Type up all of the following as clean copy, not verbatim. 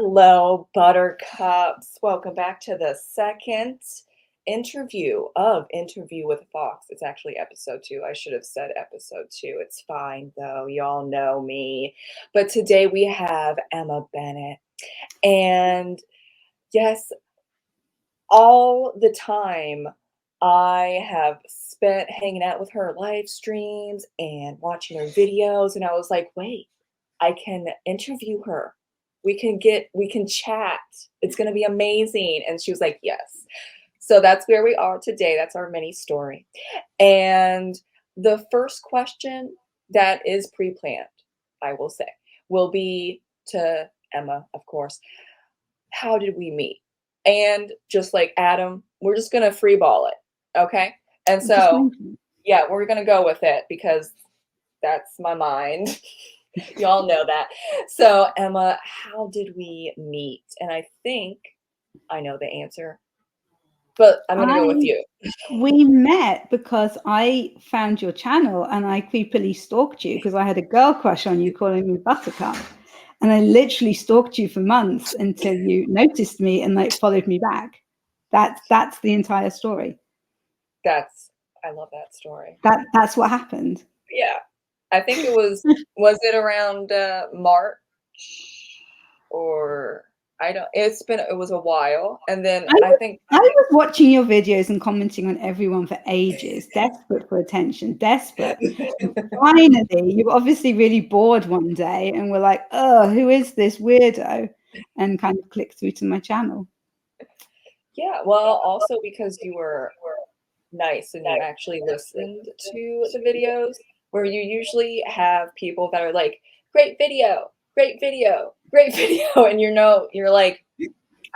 Hello, Buttercups. Welcome back to the second Interview with a Fox. It's actually episode 2. I should have said episode 2. It's fine, though. Y'all know me. But today we have Emma Bennet. And yes, all the time I have spent hanging out with her live streams and watching her videos. And I was like, wait, I can interview her. We can chat. It's going to be amazing. And she was like, yes. So that's where we are today. That's our mini story. And the first question that is pre-planned, I will say, will be to Emma, of course. How did we meet? And just like Adam, we're just going to free ball it. Okay. And so, yeah, we're going to go with it because that's my mind. Y'all know that. So, Emma, how did we meet? And I think I know the answer, but I'm going to go with you. We met because I found your channel and I creepily stalked you because I had a girl crush on you calling me Buttercup. And I literally stalked you for months until you noticed me and like followed me back. That's the entire story. I love that story. That's what happened. Yeah. I think it was it around March or it was a while. And then I was watching your videos and commenting on everyone for ages, desperate for attention, desperate. And finally, you were obviously really bored one day and were like, oh, who is this weirdo? And kind of clicked through to my channel. Yeah, well, also because you were nice and you actually listened to the videos, where you usually have people that are like, great video, great video, great video. And you're like,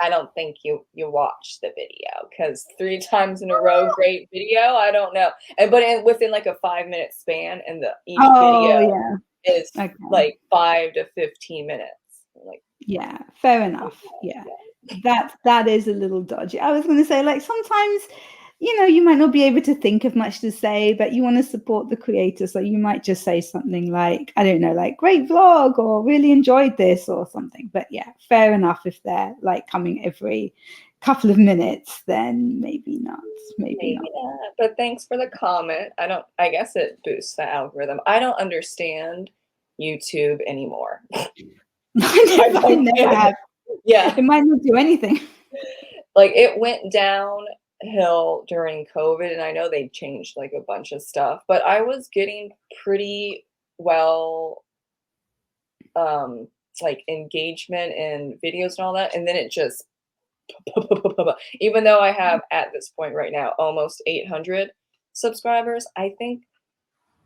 I don't think you watched the video because 3 times in a row, great video. I don't know. Within like a 5-minute span, and each video is like 5 to 15 minutes. Like, yeah, fair enough. Yeah. That is a little dodgy. I was going to say, like, sometimes, you might not be able to think of much to say, but you want to support the creator. So you might just say something like, I don't know, like great vlog or really enjoyed this or something. But yeah, fair enough. If they're like coming every couple of minutes, then maybe not. Maybe not. But thanks for the comment. I guess it boosts the algorithm. I don't understand YouTube anymore. I never have. Yeah. It might not do anything. Like, it went downhill during COVID, and I know they changed like a bunch of stuff, but I was getting pretty well like engagement and videos and all that, and then it just even though I have at this point right now almost 800 subscribers, I think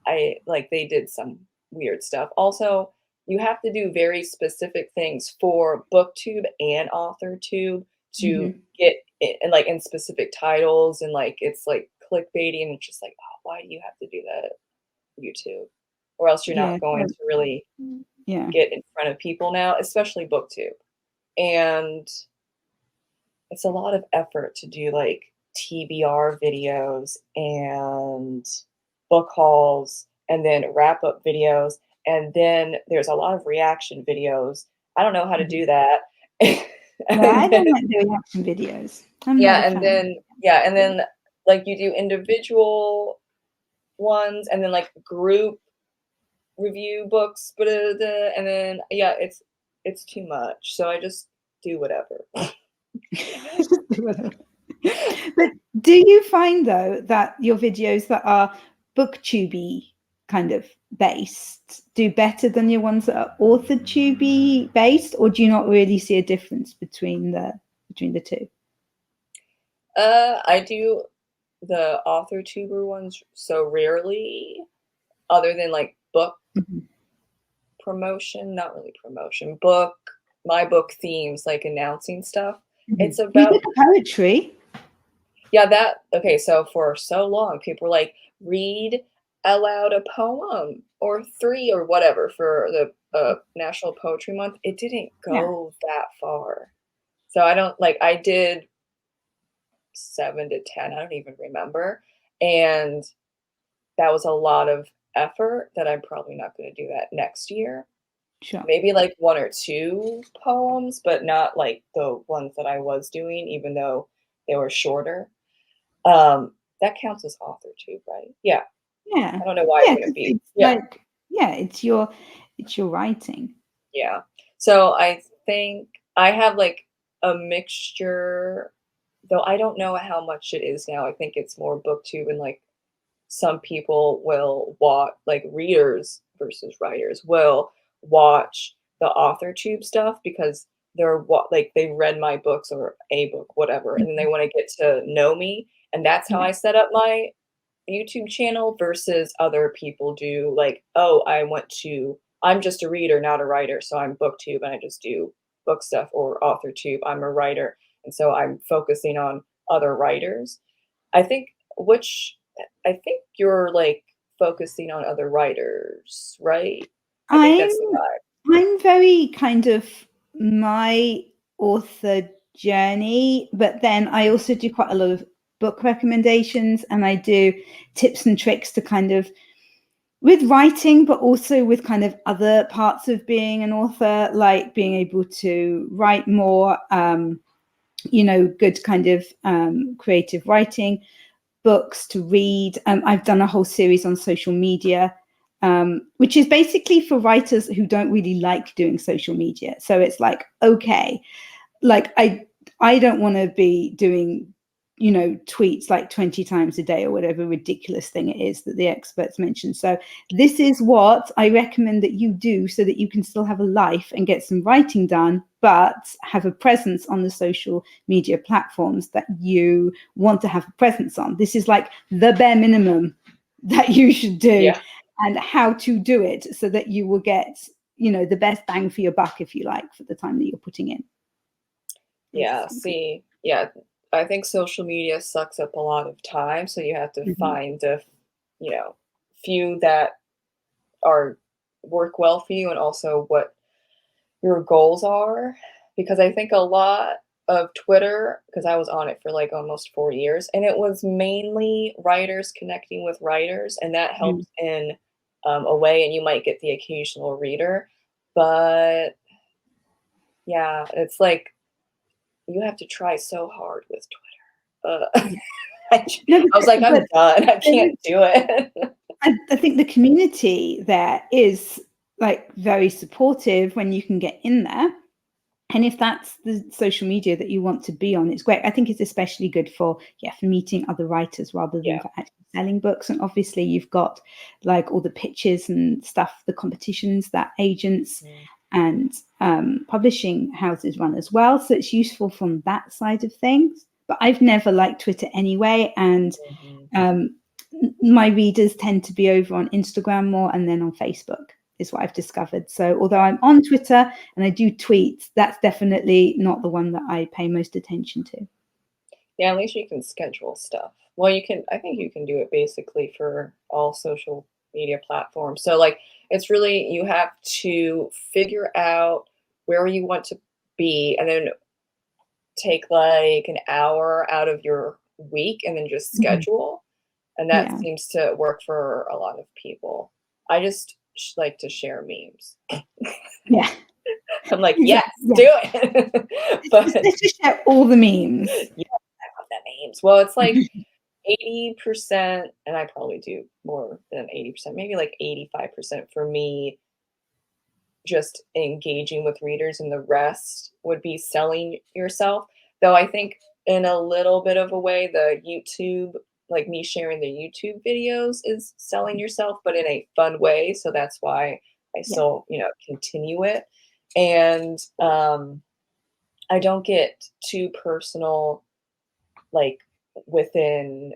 they did some weird stuff. Also, you have to do very specific things for booktube and authortube to get it, and like in specific titles, and like it's like clickbaity, and it's just like, oh, why do you have to do that, YouTube? Or else you're not going to really get in front of people now, especially booktube. And it's a lot of effort to do like TBR videos and book hauls and then wrap up videos. And then there's a lot of reaction videos. I don't know how to do that. I don't like doing reaction videos. And then like you do individual ones and then like group review books, and then it's too much. So I just do whatever. But do you find though that your videos that are booktubey kind of based do better than your ones that are authortubey based, or do you not really see a difference between the two? I do the authortuber ones so rarely, other than like book promotion, not really promotion, my book themes, like announcing stuff. It's about poetry. Yeah, so for so long, people were like, read aloud a poem or 3 or whatever for the National Poetry Month. It didn't go that far. So I did 7 to 10, I don't even remember. And that was a lot of effort that I'm probably not going to do that next year. Sure. maybe like 1 or 2 poems, but not like the ones that I was doing, even though they were shorter. That counts as author too, right? Yeah. Yeah. I don't know why it Yeah, wouldn't 'cause be. it's Yeah. like, yeah, it's your writing. Yeah. So I think I have like a mixture, though I don't know how much it is now. I think it's more booktube, and like some people will watch, like readers versus writers will watch the author tube stuff because like they read my books or a book, whatever, and then they Mhm. want to get to know me. And that's how Yeah. I set up my YouTube channel versus other people do like, oh, I'm just a reader, not a writer, so I'm booktube and I just do book stuff, or author tube, I'm a writer, and so I'm focusing on other writers. I think which I think you're like focusing on other writers, right? I think I'm that's the vibe. I'm very kind of my author journey, but then I also do quite a lot of book recommendations, and I do tips and tricks to kind of with writing, but also with kind of other parts of being an author, like being able to write more, good kind of creative writing, books to read. I've done a whole series on social media, which is basically for writers who don't really like doing social media. So it's like, okay, like I don't want to be doing tweets like 20 times a day or whatever ridiculous thing it is that the experts mention. So this is what I recommend that you do so that you can still have a life and get some writing done, but have a presence on the social media platforms that you want to have a presence on. This is like the bare minimum that you should do, Yeah. and how to do it so that you will get the best bang for your buck, if you like, for the time that you're putting in. Yeah, see, yeah, I think social media sucks up a lot of time, so you have to Mhm. find you know, few that are work well for you and also what your goals are. Because I think a lot of Twitter, because I was on it for like almost 4 years, and it was mainly writers connecting with writers, and that Mm. helps in a way, and you might get the occasional reader. But yeah, it's like you have to try so hard with Twitter. Yeah. I No, I was like, but "I'm done. I there is, can't do it." I think the community there is like very supportive when you can get in there. And if that's the social media that you want to be on, it's great. I think it's especially good for meeting other writers rather than Yeah. for actually selling books. And obviously you've got like all the pitches and stuff, the competitions that agents Mhm, and publishing houses run as well. So it's useful from that side of things. But I've never liked Twitter anyway. And mhm. um, my readers tend to be over on Instagram more, and then on Facebook is what I've discovered. So although I'm on Twitter and I do tweets, that's definitely not the one that I pay most attention to. Yeah, at least you can schedule stuff. Well, I think you can do it basically for all social media platforms. So, like, it's really you have to figure out where you want to be and then take, like, an hour out of your week and then just Mhm. schedule, and that Yeah. seems to work for a lot of people. I just like to share memes. Yeah. I'm like, "Yes, Exactly. Yeah. do it." But Let's just share all the memes. yeah, I love that memes. Well, it's like 80%, and I probably do more than 80%, maybe like 85% for me, just engaging with readers, and the rest would be selling yourself. Though I think in a little bit of a way, the YouTube, like me sharing the YouTube videos is selling yourself, but in a fun way. So that's why I Yeah. still, continue it. And I don't get too personal, like within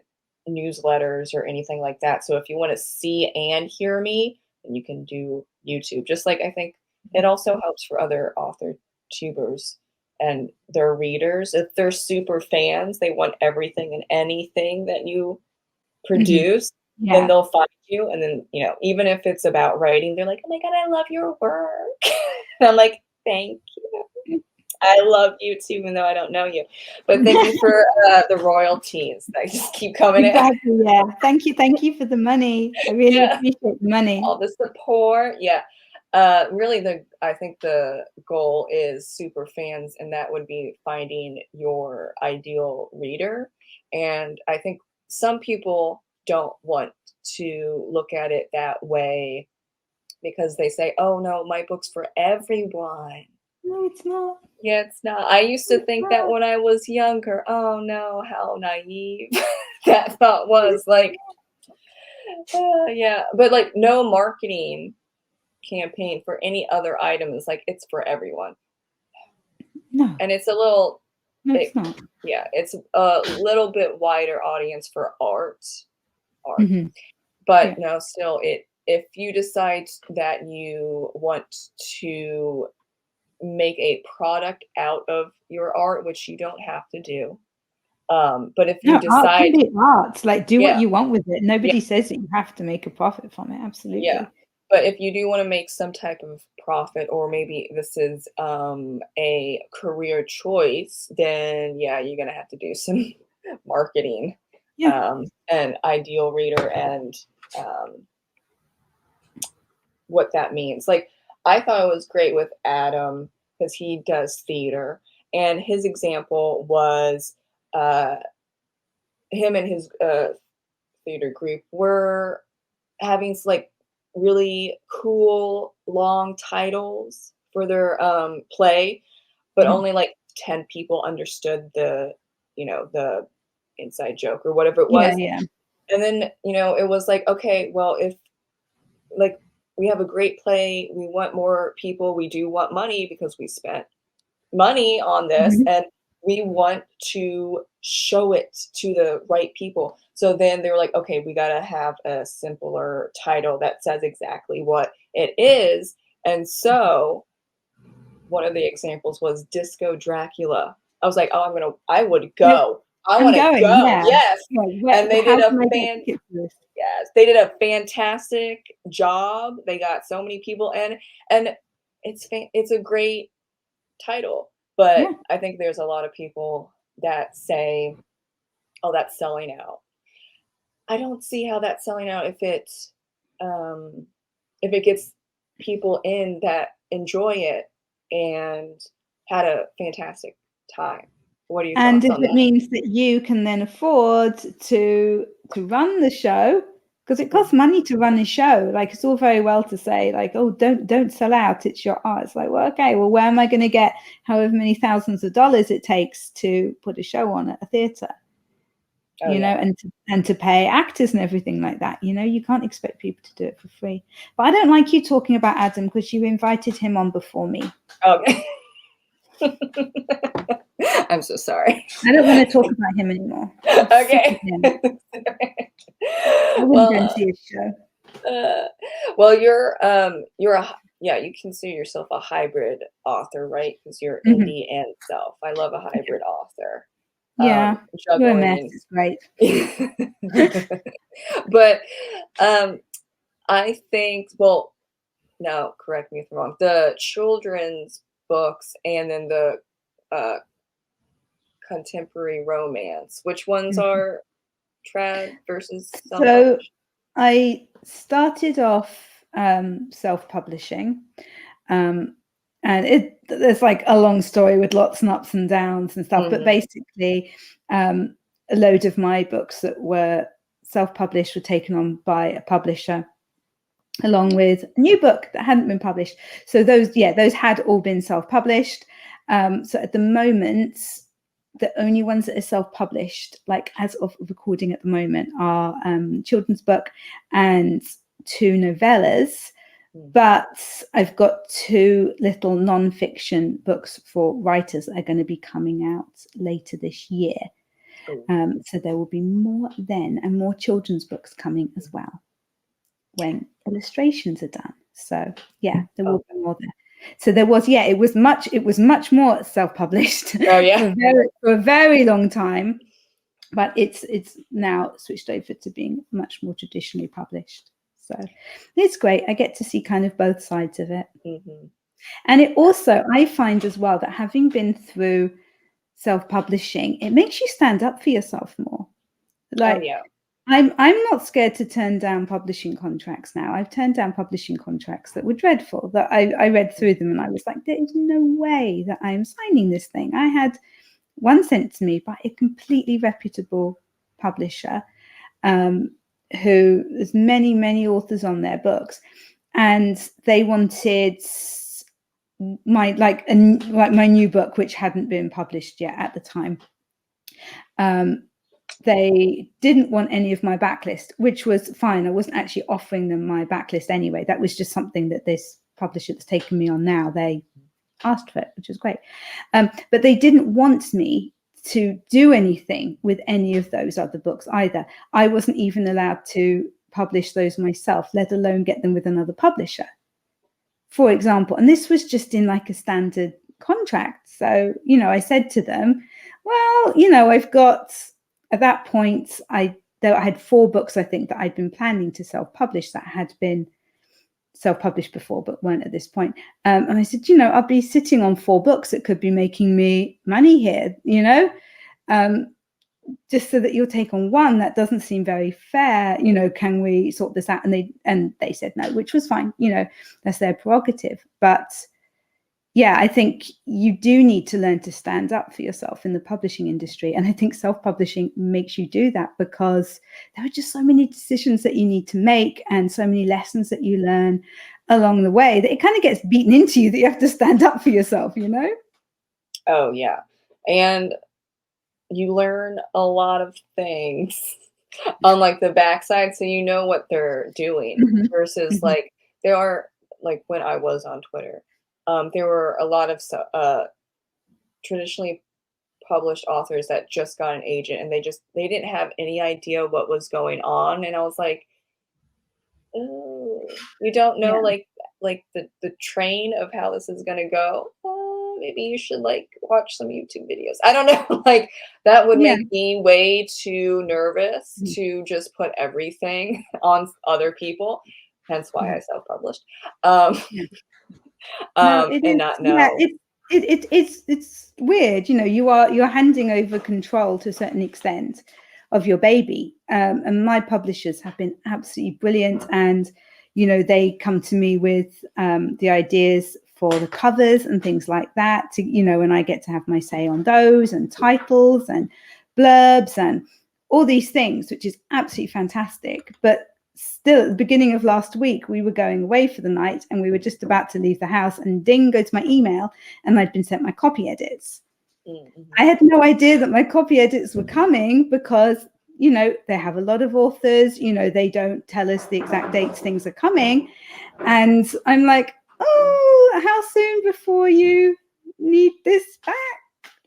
newsletters or anything like that. So if you want to see and hear me, then you can do YouTube. Just like I think it also helps for other author tubers and their readers. If they're super fans, they want everything and anything that you Mhm. produce, then Yeah. they'll find you. And then, even if it's about writing, they're like, oh my God, I love your work. And I'm like, thank you. I love you too, even though I don't know you. But thank you for the royalties that just keep coming in. Exactly. Yeah. Thank you. Thank you for the money. I really Yeah, appreciate the money. all the support. Yeah. Really, I think the goal is super fans, and that would be finding your ideal reader. And I think some people don't want to look at it that way because they say, "Oh no, my book's for everyone." No, it's not. Yeah, it's not. I used to It's think that not. when I was younger. Oh no, how naive that thought was. Like, yeah, but like no marketing campaign for any other item is like it's for everyone. No, And it's a little no, it's it, not. yeah, it's a little bit wider audience for art. Hmm. But Yeah. no, still it if you decide that you want to make a product out of your art, which you don't have to do. But if you No, art can decide, be art. Like, do what yeah, you want with it. yeah, Nobody says that you have to make a profit from it. yeah. Absolutely. But if you do want to make some type of profit, or maybe this is a career choice, then yeah, you're gonna have to do some marketing, Yeah. and ideal reader and um, what that means. Like I thought it was great with Adam because he does theater, and his example was uh, him and his theater group were having like really cool long titles for their play, but Mhm. only like 10 people understood the inside joke or whatever it Yeah, was. yeah. And then, it was like, okay, well, if like we have a great play, we want more people, we do want money because we spent money on this Mhm. and we want to show it to the right people. So then they're like, okay, we got to have a simpler title that says exactly what it is. And so one of the examples was Disco Dracula. I was like, oh, I would Yeah, go. I I'm want to going, go. yeah. Yes. Yeah, And they how did a can I get fan tickets for this? Yes, they did a fantastic job. They got so many people in, and it's a great title. But Yeah. I think there's a lot of people that say, "Oh, that's selling out." I don't see how that's selling out um, if it gets people in that enjoy it and had a fantastic time. What are your And thoughts if on it that? means that you can then afford to run the show, because it costs Mhm. money to run a show. Like, it's all very well to say, like, oh, don't sell out, it's your art. It's like, well, okay, well, where am I going to get however many thousands of dollars it takes to put a show on at a theater? Oh yeah. And to pay actors and everything like that. You can't expect people to do it for free. But I don't like you talking about Adam because you invited him on before me. Okay. I'm so sorry. I don't want to talk about him anymore. I'm sick of Okay. him. I wouldn't go and Well, see his show. well, you're yeah, you consider yourself a hybrid author, right? Because you're Mhm. indie and self. I love a hybrid author. Yeah, you're a mess. Juggling. It's great. But I think, well, no, correct me if I'm wrong. The children's books and then the uh, contemporary romance. Which ones Mhm. are trad versus So self-published? I started off self-publishing, um, and there's like a long story with lots and ups and downs and stuff. But Hmm. basically, um, a load of my books that were self-published were taken on by a publisher, along with a new book that hadn't been published. So those had all been self-published. So at the moment, the only ones that are self-published, like as of recording at the moment, are children's book and two novellas. But I've got two little non-fiction books for writers that are going to be coming out later this year. Oh. So there will be more then, and more children's books coming as well when illustrations are done. So yeah, there will Oh. be more there. So there was, yeah, it was much more self-published Oh yeah. for a very long time, but it's now switched over to being much more traditionally published. So it's great. I get to see kind of both sides of it. Hmm. And it also, I find as well that having been through self-publishing, it makes you stand up for yourself more. Oh Like, yeah. I'm not scared to turn down publishing contracts now. I've turned down publishing contracts that were dreadful, that I read through them and I was like, there is no way that I'm signing this thing. I had one sent to me by a completely reputable publisher, who there's many authors on their books, and they wanted my my new book, which hadn't been published yet at the time. They didn't want any of my backlist, which was fine. I wasn't actually offering them my backlist anyway. That was just something that this publisher that's taken me on now, they asked for it, which was great. But they didn't want me to do anything with any of those other books either. I wasn't even allowed to publish those myself, let alone get them with another publisher, for example. And this was just in like a standard contract. So, I said to them, well, I've got, at that point, I had 4 books, I think, that I'd been planning to self-publish that had been self-published before but weren't at this point. And I said, I'll be sitting on 4 books that could be making me money here, just so that you'll take on one. That doesn't seem very fair. Can we sort this out? And they said no, which was fine. That's their prerogative. But yeah, I think you do need to learn to stand up for yourself in the publishing industry. And I think self-publishing makes you do that, because there are just so many decisions that you need to make and so many lessons that you learn along the way that it kind of gets beaten into you that you have to stand up for yourself, Oh, yeah. And you learn a lot of things on like the backside, so you know what they're doing versus like there are, like when I was on Twitter, there were a lot of traditionally published authors that just got an agent and they didn't have any idea what was going on. And I was like, oh, you don't know like the train of how this is gonna go. Maybe you should like watch some YouTube videos. I don't know. Like that would make me way too nervous to just put everything on other people. Hence why I self-published. And not know. Yeah, it's weird. You're handing over control to a certain extent of your baby. And my publishers have been absolutely brilliant. And, they come to me with the ideas for the covers and things like that, and I get to have my say on those and titles and blurbs and all these things, which is absolutely fantastic. But still, at the beginning of last week, we were going away for the night and we were just about to leave the house, and ding goes my email, and I'd been sent my copy edits. I had no idea that my copy edits were coming, because they have a lot of authors, they don't tell us the exact dates things are coming. And I'm like, oh, how soon before you need this back?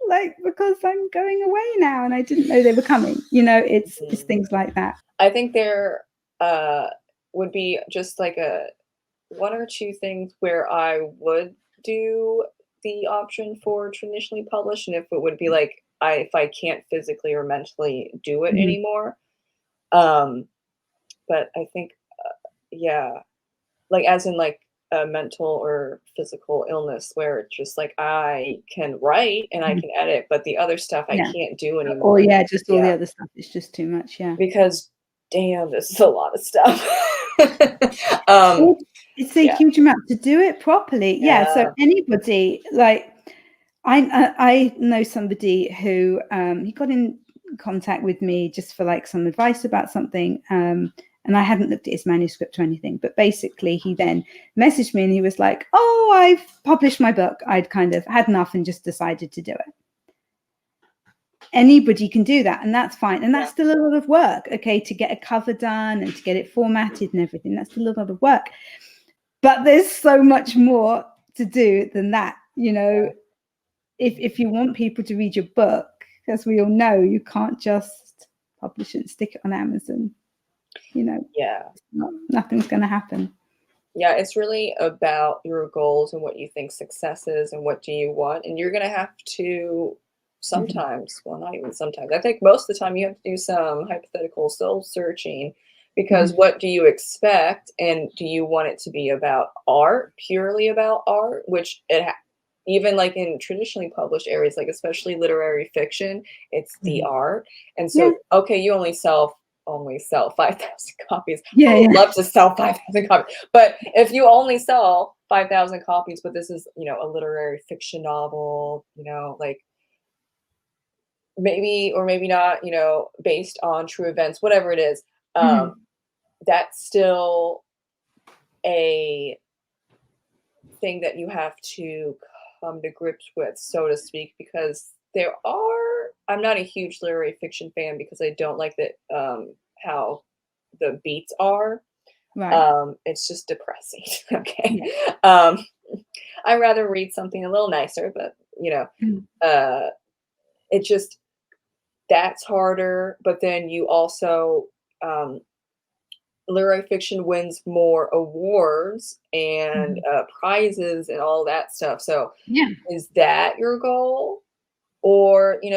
Like, because I'm going away now and I didn't know they were coming. It's things like that. I think there would be just like a 1 or 2 things where I would do the option for traditionally published, and if it would be like if I can't physically or mentally do it anymore. But I think like as in like a mental or physical illness where it's just like I can write and I can edit, but the other stuff I can't do anymore. Or just all the other stuff. It's just too much. Because damn, this is a lot of stuff. It's a huge amount to do it properly. So anybody, like I know somebody who he got in contact with me just for like some advice about something, and I hadn't looked at his manuscript or anything, but basically he then messaged me and he was like, oh, I've published my book. I'd kind of had enough and just decided to do it. Anybody can do that, and that's fine. And that's still a lot of work, okay, to get a cover done and to get it formatted and everything. That's still a lot of work. But there's so much more to do than that. If you want people to read your book, as we all know, you can't just publish it and stick it on Amazon. Nothing's going to happen. Yeah, it's really about your goals and what you think success is and what do you want. And you're going to have to sometimes, well, not even sometimes, I think most of the time you have to do some hypothetical soul searching, because what do you expect? And do you want it to be about art, purely about art, which even like in traditionally published areas, like especially literary fiction, it's the art. And so, okay, you only only sell 5,000 copies. Yeah, I would yeah. love to sell 5,000 copies. But if you only sell 5,000 copies, but this is, a literary fiction novel, like maybe or maybe not, based on true events, whatever it is, Mhm. that's still a thing that you have to come to grips with, so to speak, because I'm not a huge literary fiction fan because I don't like that how the beats are. Right. It's just depressing. Okay. Yeah. Um, I'd rather read something a little nicer, but Mhm. uh, it just that's harder. But then you also um, literary fiction wins more awards and Mhm. prizes and all that stuff. So Yeah. is that your goal? Or, you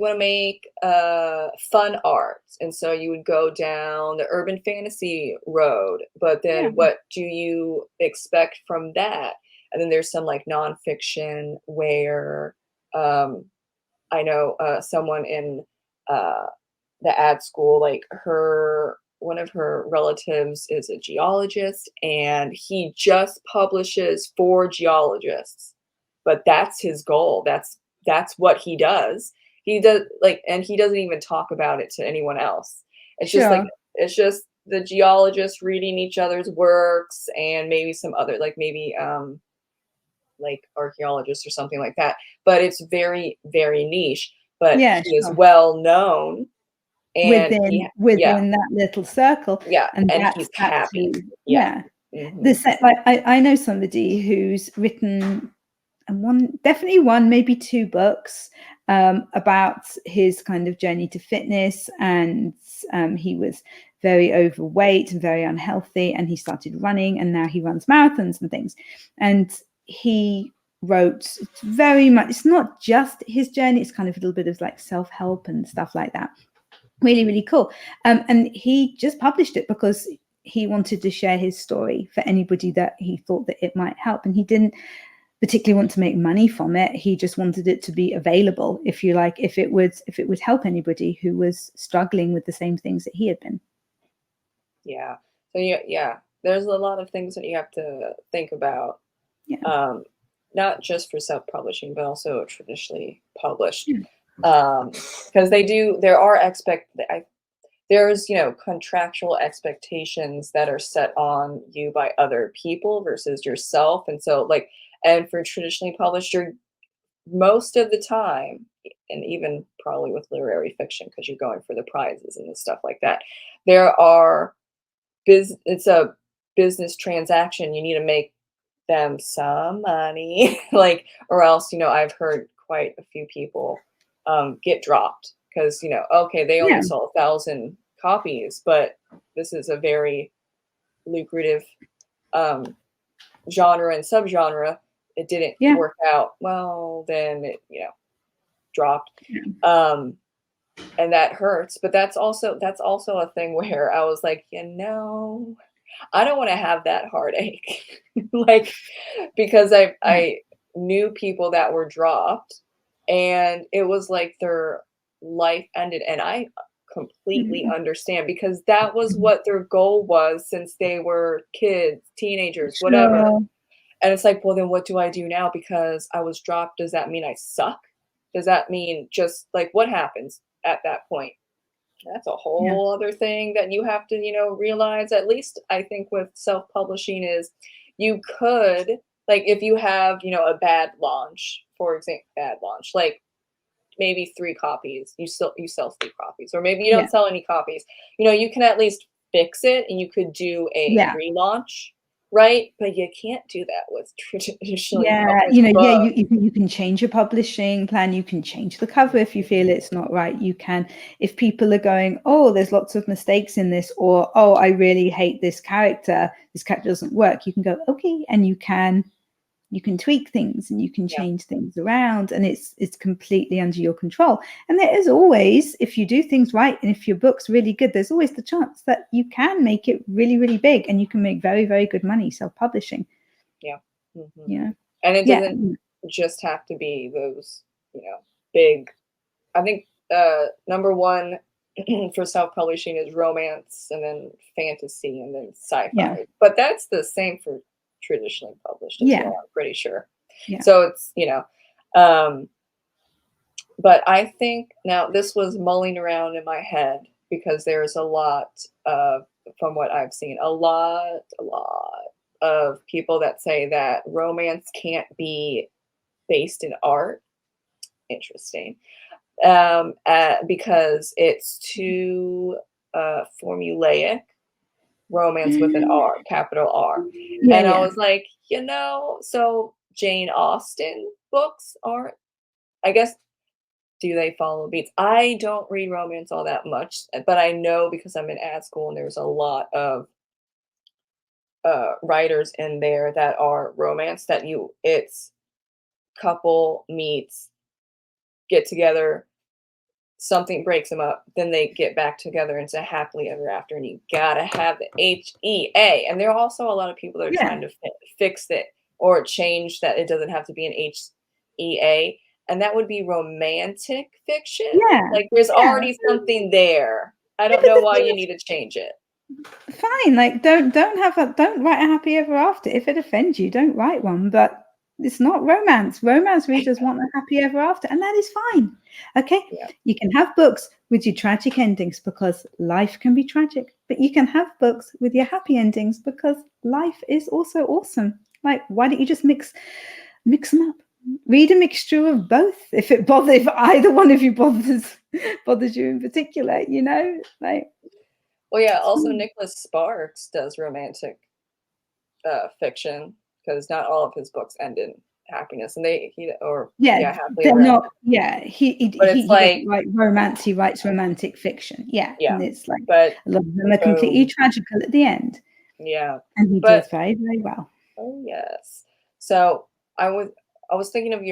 want to make fun art. And so you would go down the urban fantasy road. But Yeah. then what do you expect from that? And then there's some like nonfiction where um, I know someone in uh, the ad school, like one of her relatives is a geologist and he just publishes for geologists, but that's his goal. That's what he does. He does like, and he doesn't even talk about it to anyone else. It's just like Sure. it's just the geologists reading each other's works and maybe some other like maybe like archaeologists or something like that. But it's very, very niche. But Yeah, he is sure. well known and Within yeah, within that little circle, yeah, and and he's that's happy. who, Yeah. yeah. The Mhm. set, like, I know somebody who's written, and definitely one, maybe two books, about his kind of journey to fitness, and he was very overweight and very unhealthy, and he started running, and now he runs marathons and things. And he wrote, it's very much, it's not just his journey, it's kind of a little bit of like self-help and stuff like that. Really, really cool. And he just published it because he wanted to share his story for anybody that he thought that it might help. And he didn't particularly want to make money from it. He just wanted it to be available, if you like, if it would help anybody who was struggling with the same things that he had been. Yeah. So yeah, there's a lot of things that you have to think about, Yeah. um, not just for self-publishing, but also traditionally published. Yeah. Because there's contractual expectations that are set on you by other people versus yourself, and so like, and for traditionally published, you're most of the time, and even probably with literary fiction, because you're going for the prizes and the stuff like that, there are it's a business transaction. You need to make them some money, like, or else, I've heard quite a few people get dropped because, okay, they only Yeah. sold 1,000 copies, but this is a very lucrative um, genre and subgenre. It didn't Yeah. work out well, then it, dropped. Yeah. Um, and that hurts, but that's also a thing where I was like, I don't want to have that heartache. Like, because Yeah. I knew people that were dropped and it was like their life ended, and I completely Mhm. understand because that was Mhm. what their goal was since they were kids, teenagers, whatever. Sure. And it's like, well, then what do I do now because I was dropped? Does that mean I suck? Does that mean just like what happens at that point? That's a Yeah. whole other thing that you have to, realize. At least I think with self-publishing is you could, like, if you have, a bad launch, for example, like maybe 3 copies, you sell 3 copies, or maybe you Yeah. don't sell any copies. You can at least fix it and you could do a Yeah. relaunch, right? But you can't do that with traditionally Yeah, published yeah, books. you can change your publishing plan, you can change the cover if you feel it's not right. You can, if people are going, oh, there's lots of mistakes in this, or oh, I really hate this character doesn't work, you can go, okay, and you can tweak things and you can Yeah. change things around, and it's completely under your control. And there is always, if you do things right and if your book's really good, there's always the chance that you can make it really, really big and you can make very, very good money self-publishing. Yeah. Mhm. You know, And it yeah. doesn't just have to be those, big. I think number one, for self-publishing is romance and then fantasy and then sci-fi. Yeah. But that's the same for traditionally published as Yeah. well, I'm pretty sure. Yeah. So it's, but I think now this was mulling around in my head because there's a lot of, from what I've seen, a lot of people that say that romance can't be based in art. Interesting. Because it's too formulaic, romance with an R, capital R. Yeah, And I yeah. was like, so Jane Austen books aren't, I guess, do they follow beats? I don't read romance all that much, but I know because I'm in ad school and there's a lot of writers in there that are romance that it's couple meets, get together, something breaks them up, then they get back together and say happily ever after, and you gotta have the HEA. And there are also a lot of people that are Yeah. trying to fix it or change that it doesn't have to be an HEA, and that would be romantic fiction. Yeah. Like there's Yeah. already something there. I Yeah, don't but know the why thing you is, need to change it. fine, like don't write a happy ever after. If it offends you, don't write one. But it's not romance. Romance readers want a happy ever after, and that is fine. Okay, Yeah. you can have books with your tragic endings because life can be tragic, but you can have books with your happy endings because life is also awesome. Like, why don't you just mix them up? Read a mixture of both. If either one of you bothers you in particular, like. Well, yeah. Also, Nicholas Sparks does romantic fiction because not all of his books end in happiness, and happily They're ever after. not. Yeah, But it's he doesn't like, write romance. He writes romantic fiction. Yeah, yeah, and it's like but a lot of them are completely tragical at the end, yeah, and he but does very, very well. oh yes. So I was thinking of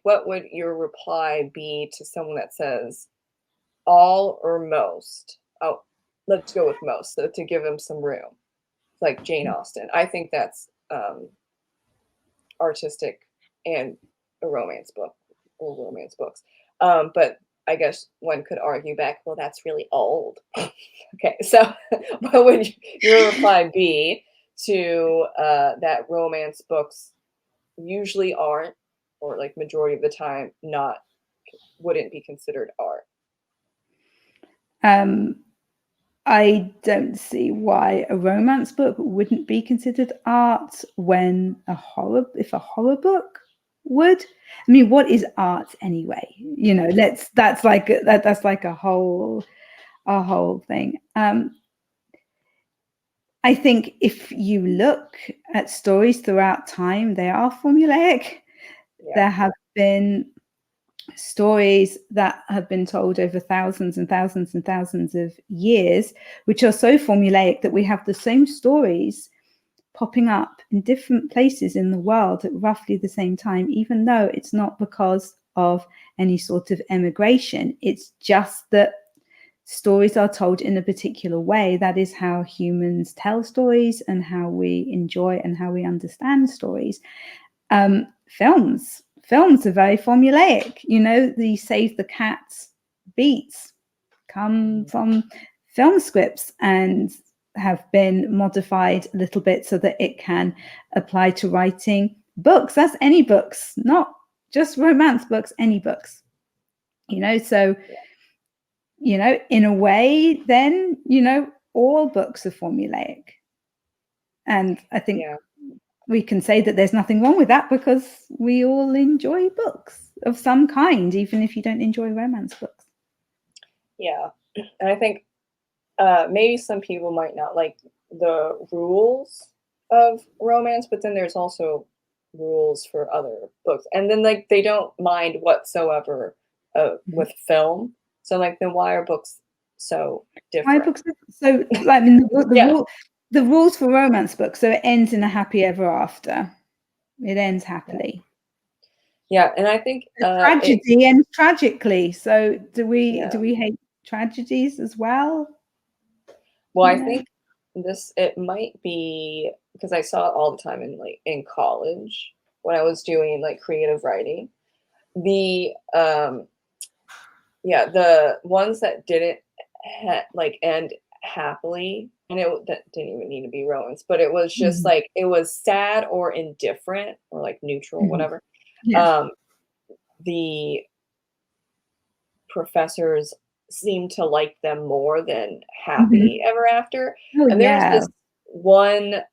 what would your reply be to someone that says all or most? Oh, let's go with most, so to give them some room, like Jane Austen. I think that's artistic and a romance book or romance books. But I guess one could argue back, well, that's really old. Okay, so what would your reply be to that romance books usually aren't, or like majority of the time, wouldn't be considered art? I don't see why a romance book wouldn't be considered art when if a horror book would. I mean, what is art anyway? That's like a whole thing. I think if you look at stories throughout time, they are formulaic. Yeah. There have been stories that have been told over thousands and thousands and thousands of years, which are so formulaic that we have the same stories popping up in different places in the world at roughly the same time, even though it's not because of any sort of emigration. It's just that stories are told in a particular way. That is how humans tell stories and how we enjoy and how we understand stories. Films are very formulaic. The Save the Cat beats come from film scripts and have been modified a little bit so that it can apply to writing books. That's any books, not just romance books, any books. So in a way, then all books are formulaic, and I think we can say that there's nothing wrong with that because we all enjoy books of some kind, even if you don't enjoy romance books. Yeah, and I think maybe some people might not like the rules of romance, but then there's also rules for other books, and then they don't mind whatsoever with film. So then why are books so different? Why books? So the rules for romance books. So it ends in a happy ever after. It ends happily. Yeah, and I think tragedy ends tragically. So do we hate tragedies as well? Well, I think it might be because I saw it all the time in college when I was doing creative writing. The the ones that didn't like end happily, and that didn't even need to be romance, but it was just Mhm. like it was sad or indifferent or like neutral, Mhm. whatever. Yeah. Um, the professors seemed to like them more than Mhm. happy ever after. Oh, And there was yeah. this one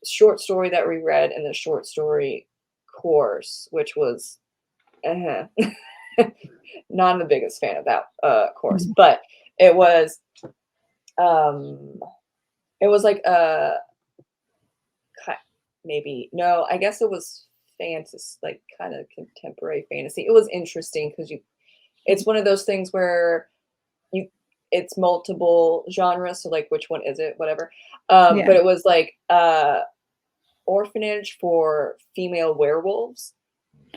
short story that we read in the short story course, which was uh not the biggest fan of that course, Mhm. but it was um it was like a maybe no, I guess it was fantasy, like kind of contemporary fantasy. It was interesting because it's one of those things where you it's multiple genres, so like which one is it, whatever. Yeah. But it was like orphanage for female werewolves,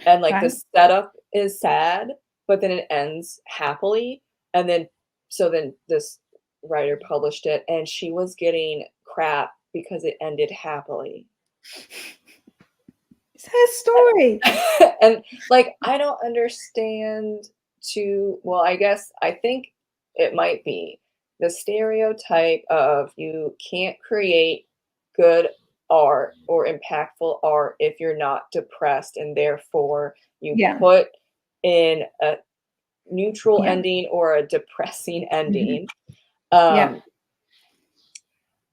and like the Right. setup is sad, but then it ends happily, and then then this writer published it, and she was getting crap because it ended happily. It's her story. And like I don't understand too well, I guess I think it might be the stereotype of you can't create good art or impactful art if you're not depressed, and therefore you Yeah. put in a neutral Yeah. ending or a depressing Mhm. ending. Yeah. um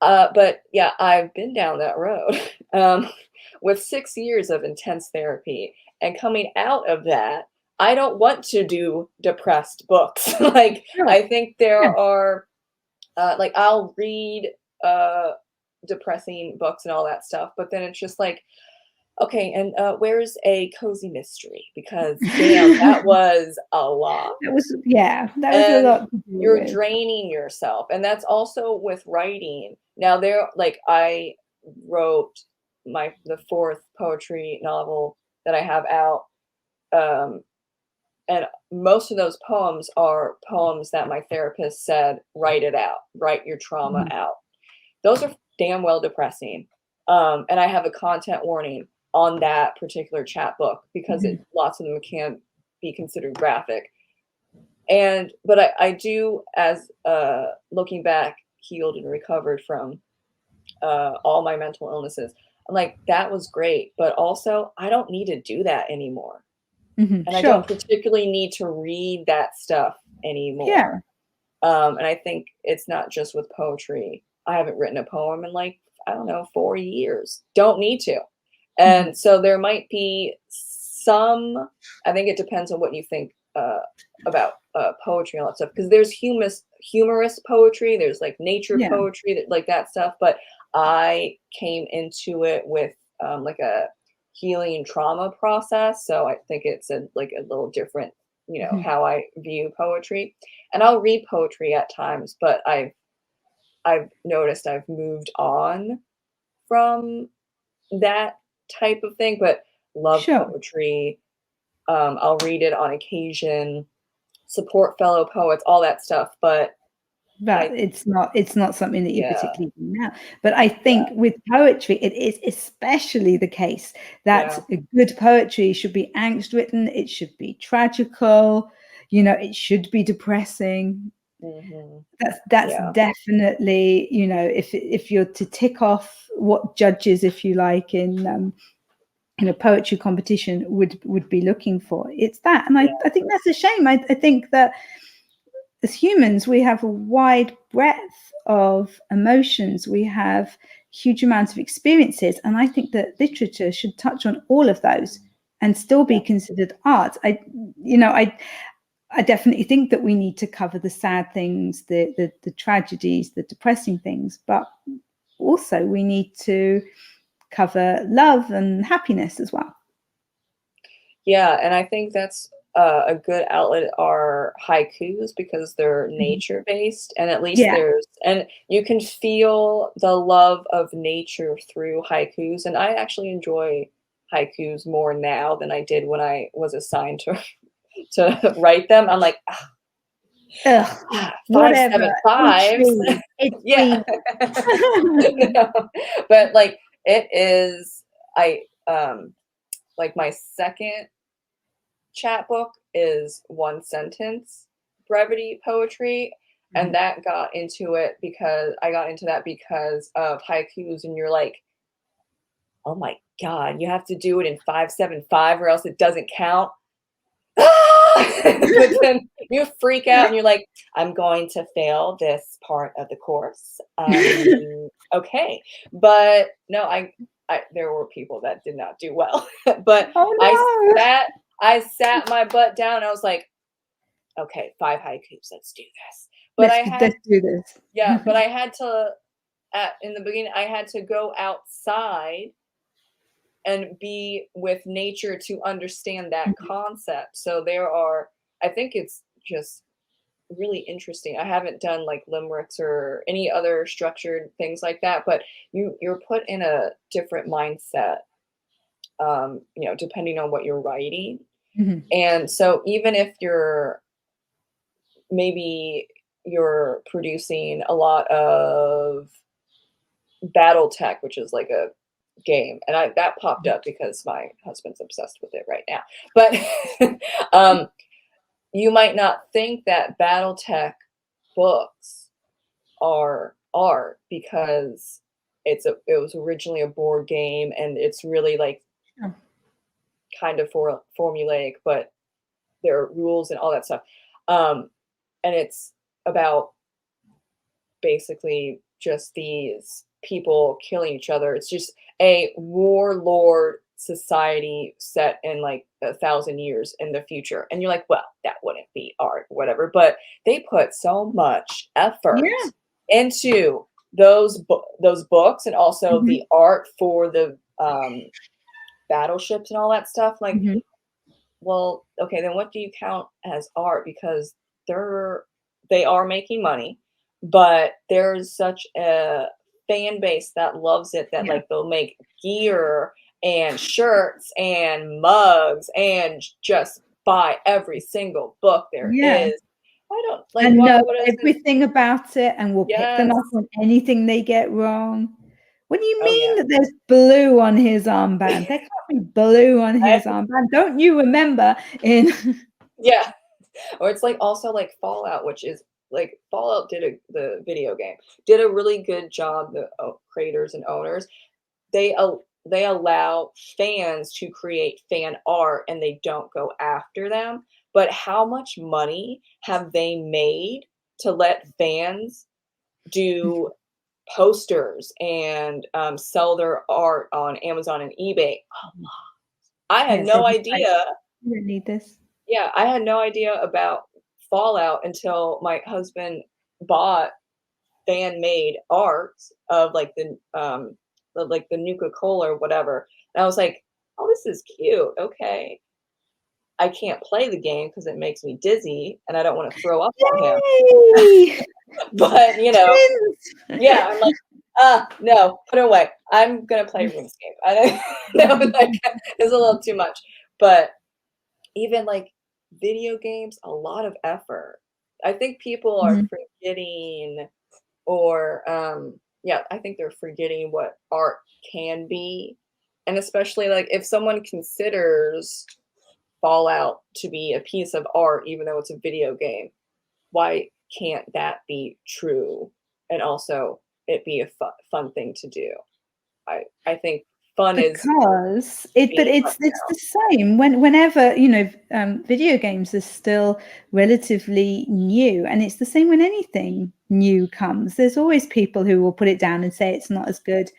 but yeah, I've been down that road with 6 years of intense therapy. And coming out of that, I don't want to do depressed books. Like, Sure. I think there Yeah. are, like, I'll read uh, depressing books and all that stuff, but then it's just like, okay, and where's a cozy mystery? Because damn, that was a lot. That was a And lot to deal you're with. draining yourself, and that's also with writing. Now there like I wrote the fourth poetry novel that I have out, um, and most of those poems are poems that my therapist said, "Write it out. Write your trauma Mhm. out." Those are damn well depressing, and I have a content warning on that particular chat book because Mhm. lots of them can be considered graphic. And but I do, as looking back, healed and recovered from all my mental illnesses. I'm like, that was great, but also I don't need to do that anymore. Mhm. And I Sure. don't particularly need to read that stuff Yeah. anymore. And I think it's not just with poetry. I haven't written a poem in like, I don't know, 4 years. Don't need to. Mhm. And so there might be some, I think it depends on what you think about poetry and all that stuff. Because there's humorous poetry, there's like nature Yeah. poetry, like that stuff. But I came into it with like a healing trauma process. So I think it's like a little different, Mhm. how I view poetry. And I'll read poetry at times, but I've noticed I've moved on from that type of thing, but love Sure. poetry. I'll read it on occasion, support fellow poets, all that stuff. But But I, it's not something that you yeah, particularly do now. But I yeah, think with poetry, it is especially the case that yeah, a good poetry should be angst written, it should be tragical, it should be depressing. hmm, That's yeah, definitely, if you're to tick off what judges, if you like, in a poetry competition would be looking for. It's that. And yeah, I think that's a shame. I think that as humans, we have a wide breadth of emotions. We have huge amounts of experiences. And I think that literature should touch on all of those and still be yeah, considered art. I definitely think that we need to cover the sad things, the tragedies, the depressing things, but also we need to cover love and happiness as well. yeah. And I think that's a good outlet are haikus because they're Mhm. nature based, and at least Yeah. and you can feel the love of nature through haikus. And I actually enjoy haikus more now than I did when I was assigned to write them. I'm like, Ugh, five, whatever. seven, It's fives. free. It's Yeah. free. You know? But like it is, I like my second chat book is one sentence, brevity poetry, and Mhm. that got into it because I got into that because of haikus, and you're like, "Oh my god, you have to do it in 5/7/5 or else it doesn't count." But then you freak out and you're like, "I'm going to fail this part of the course." Okay. But no, I there were people that did not do well. But Oh I no. sat I sat my butt down, I was like, "Okay, 5 haikus, let's do this." But I Let's had do this. yeah, but I had to in the beginning, I had to go outside and be with nature to understand that Mhm. concept. So there are I think it's just really interesting. I haven't done like limericks or any other structured things like that, but you're put in a different mindset, depending on what you're writing. Mhm. And so even if maybe you're producing a lot of battle tech, which is like a game, and that popped up because my husband's obsessed with it right now. But you might not think that battle tech books are art because it was originally a board game and it's really like Oh, kind of formulaic, but there are rules and all that stuff. Um, and it's about basically just these people killing each other. It's just a warlord society set in like 1,000 years in the future. And you're like, well, that wouldn't be art, whatever. But they put so much effort yeah. into those books and also Mhm. the art for the battleships and all that stuff. Like, Mhm. well, okay, then what do you count as art? Because they're they are making money, but there's such a fan base that loves it that Yeah. like they'll make gear and shirts and mugs and just buy every single book there Yeah. is. I don't like And why know wouldn't everything about it and will pick them yes. up on anything they get wrong. What do you Oh mean yeah. that there's blue on his armband? There can't be blue on I, his armband. Don't you remember in yeah. Or it's like also like Fallout, which is like Fallout the video game did a really good job. The creators and owners they allow fans to create fan art and they don't go after them. But how much money have they made to let fans do posters and sell their art on Amazon and eBay? I had Yes, they're no just like, idea. "You don't need this." Yeah, I had no idea about Fallout until my husband bought fan-made art of, like, the Nuka-Cola or whatever, and I was like, "Oh, this is cute, okay." I can't play the game because it makes me dizzy, and I don't wanna throw up on him, Yay! but, Twins. yeah, I'm like, no, put it away. I'm gonna play RuneScape." I don't know, like, it's a little too much, but even, like, video games, a lot of effort. I think people are Mhm. forgetting or, yeah, I think they're forgetting what art can be, and especially, like, if someone considers Fallout to be a piece of art, even though it's a video game, why can't that be true? And also it be a fun thing to do. I think fun is Because but being left it's out. the same whenever, video games are still relatively new, and it's the same when anything new comes. There's always people who will put it down and say it's not as good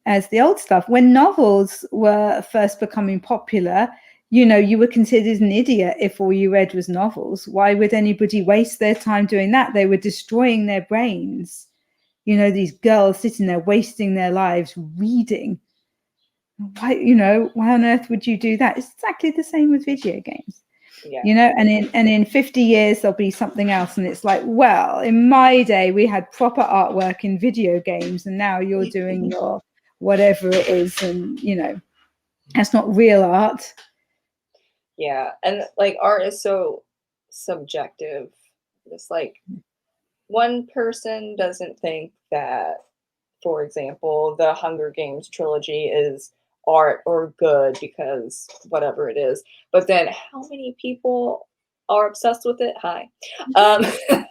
as the old stuff. When novels were first becoming popular, you were considered an idiot if all you read was novels. Why would anybody waste their time doing that? They were destroying their brains. These girls sitting there wasting their lives reading. Why on earth would you do that? It's exactly the same with video games. Yeah. And in 50 years there'll be something else, and it's like, well, in my day we had proper artwork in video games, and now you're doing your whatever it is, and that's not real art. Yeah, and, like, art is so subjective. It's like one person doesn't think that, for example, the Hunger Games trilogy is art or good because whatever it is. But then how many people are obsessed with it, hi.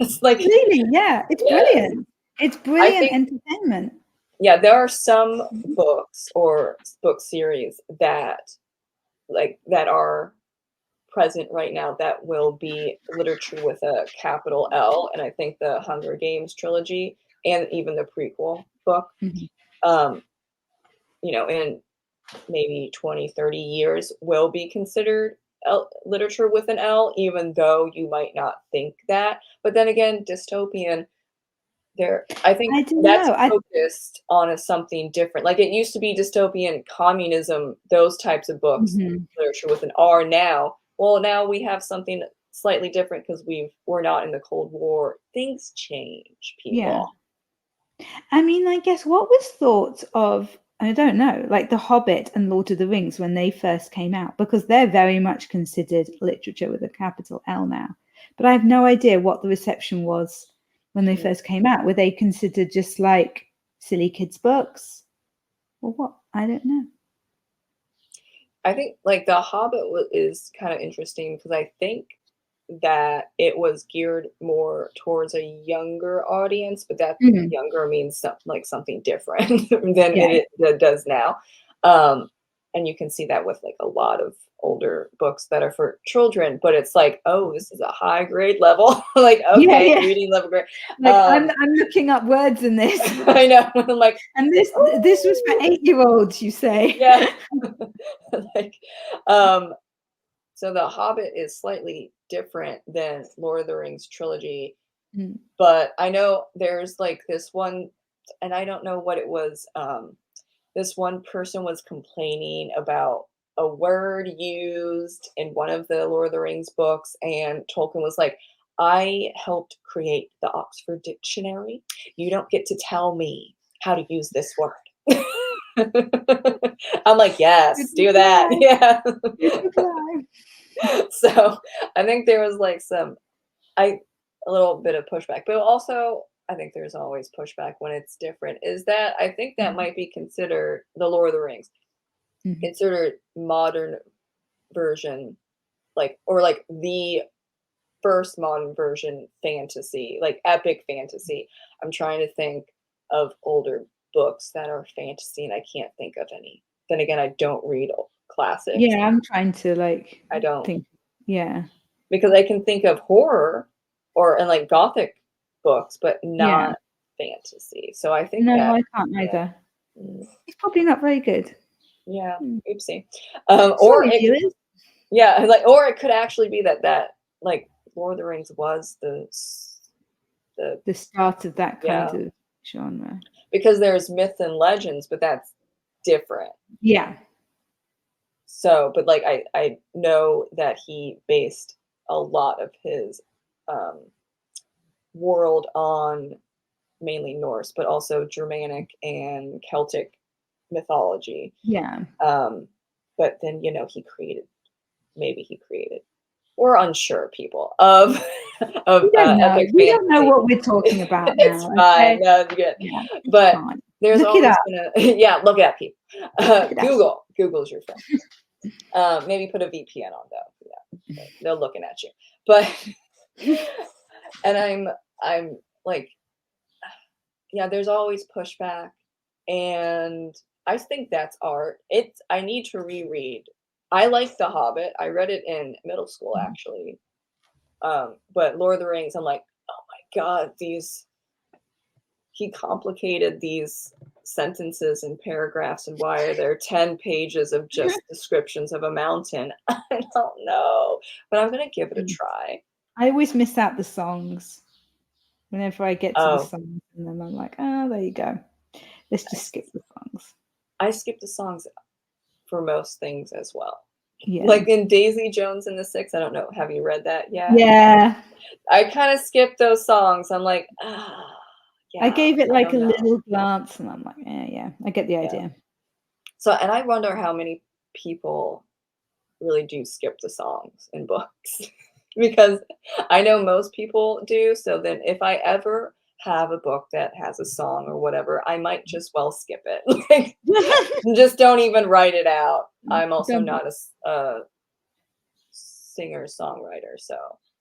It's like, Really, yeah, it's yes. brilliant. It's I brilliant think, entertainment. yeah, there are some Mhm. books or book series that are present right now that will be literature with a capital L, and I think the Hunger Games trilogy and even the prequel book, Mhm. um, in maybe 20, 30 years will be considered literature with an L, even though you might not think that. But then again, dystopian, I think I don't that's know. focused on something different. Like it used to be dystopian communism, those types of books, Mhm. literature with an R now. Well, now we have something slightly different because we're not in the Cold War. Things change, Yeah. people. I mean, I guess what was thought of, I don't know, like The Hobbit and Lord of the Rings when they first came out, because they're very much considered literature with a capital L now. But I have no idea what the reception was when they Mm. first came out. Were they considered just like silly kids' books or what? I don't know. I think like The Hobbit is kind of interesting because I think that it was geared more towards a younger audience, but that Mhm. younger means like something different than Yeah, it does now. Um, and you can see that with like a lot of older books that are for children, but it's like, oh, this is a high grade level. Like, yeah, okay, yeah. reading level grade. Like I'm looking up words in this, I know. I'm like, and this was for oh, 8-year-olds, you say? yeah. Like, um, so The Hobbit is slightly different than Lord of the Rings trilogy, Mm. but I know there's like this one, and I don't know what it was. This one person was complaining about a word used in one of the Lord of the Rings books, and Tolkien was like, I helped create the Oxford Dictionary. You don't get to tell me how to use this word. I'm like, Good yes, do that. reply. Yeah. Good reply. So I think there was like I a little bit of pushback, but also I think there's always pushback when it's different. Is that I think that Mhm. might be considered the Lord of the Rings, Mhm. considered modern version, or like the first modern version fantasy, like epic fantasy. I'm trying to think of older books that are fantasy, and I can't think of any. Then again, I don't read classics. Yeah, I'm trying to like I don't. think. Yeah, Because I can think of horror and like gothic books, but yeah. not fantasy. So I think No, that, I can't yeah, either. mm, It's probably not very good. yeah, Mm. oopsie. Or Sorry, viewers. yeah, like, or it could actually be that like Lord of the Rings was the The start of that kind yeah, of genre. because there's myth and legends, but that's different. Yeah. So, but like I know that he based a lot of his um world on mainly Norse, but also Germanic and Celtic mythology. Yeah. Um, but then, maybe he created, we're unsure, people, of of We don't know. epic We don't know fantasy. what we're talking about It's now, fine. okay? No, it's good. Yeah, it's But fine. there's Look it always up. been a yeah. Look at people. Look it up. Google's your friend. Maybe put a VPN on though. Yeah, they're looking at you. But and I'm like, yeah, there's always pushback, and I think that's art. I need to reread. I like The Hobbit. I read it in middle school actually. But Lord of the Rings, I'm like, oh my god, he complicated these sentences and paragraphs, and why are there 10 pages of just descriptions of a mountain? I don't know, but I'm gonna give it a try. I always miss out the songs whenever I get to the Oh, songs, and then I'm like, oh, there you go. Let's I, just skip the songs. I skip the songs for most things as well. Yeah. Like in Daisy Jones and the Six, I don't know. Have you read that yet? Yeah. I kind of skipped those songs. I'm like, I yeah, gave it I like a don't know. little glance, and I'm like, yeah, I get the Yeah. idea. So, and I wonder how many people really do skip the songs in books because I know most people do. So then if I ever have a book that has a song or whatever, I might just well skip it. Like, just don't even write it out. I'm also Don't not a singer-songwriter, so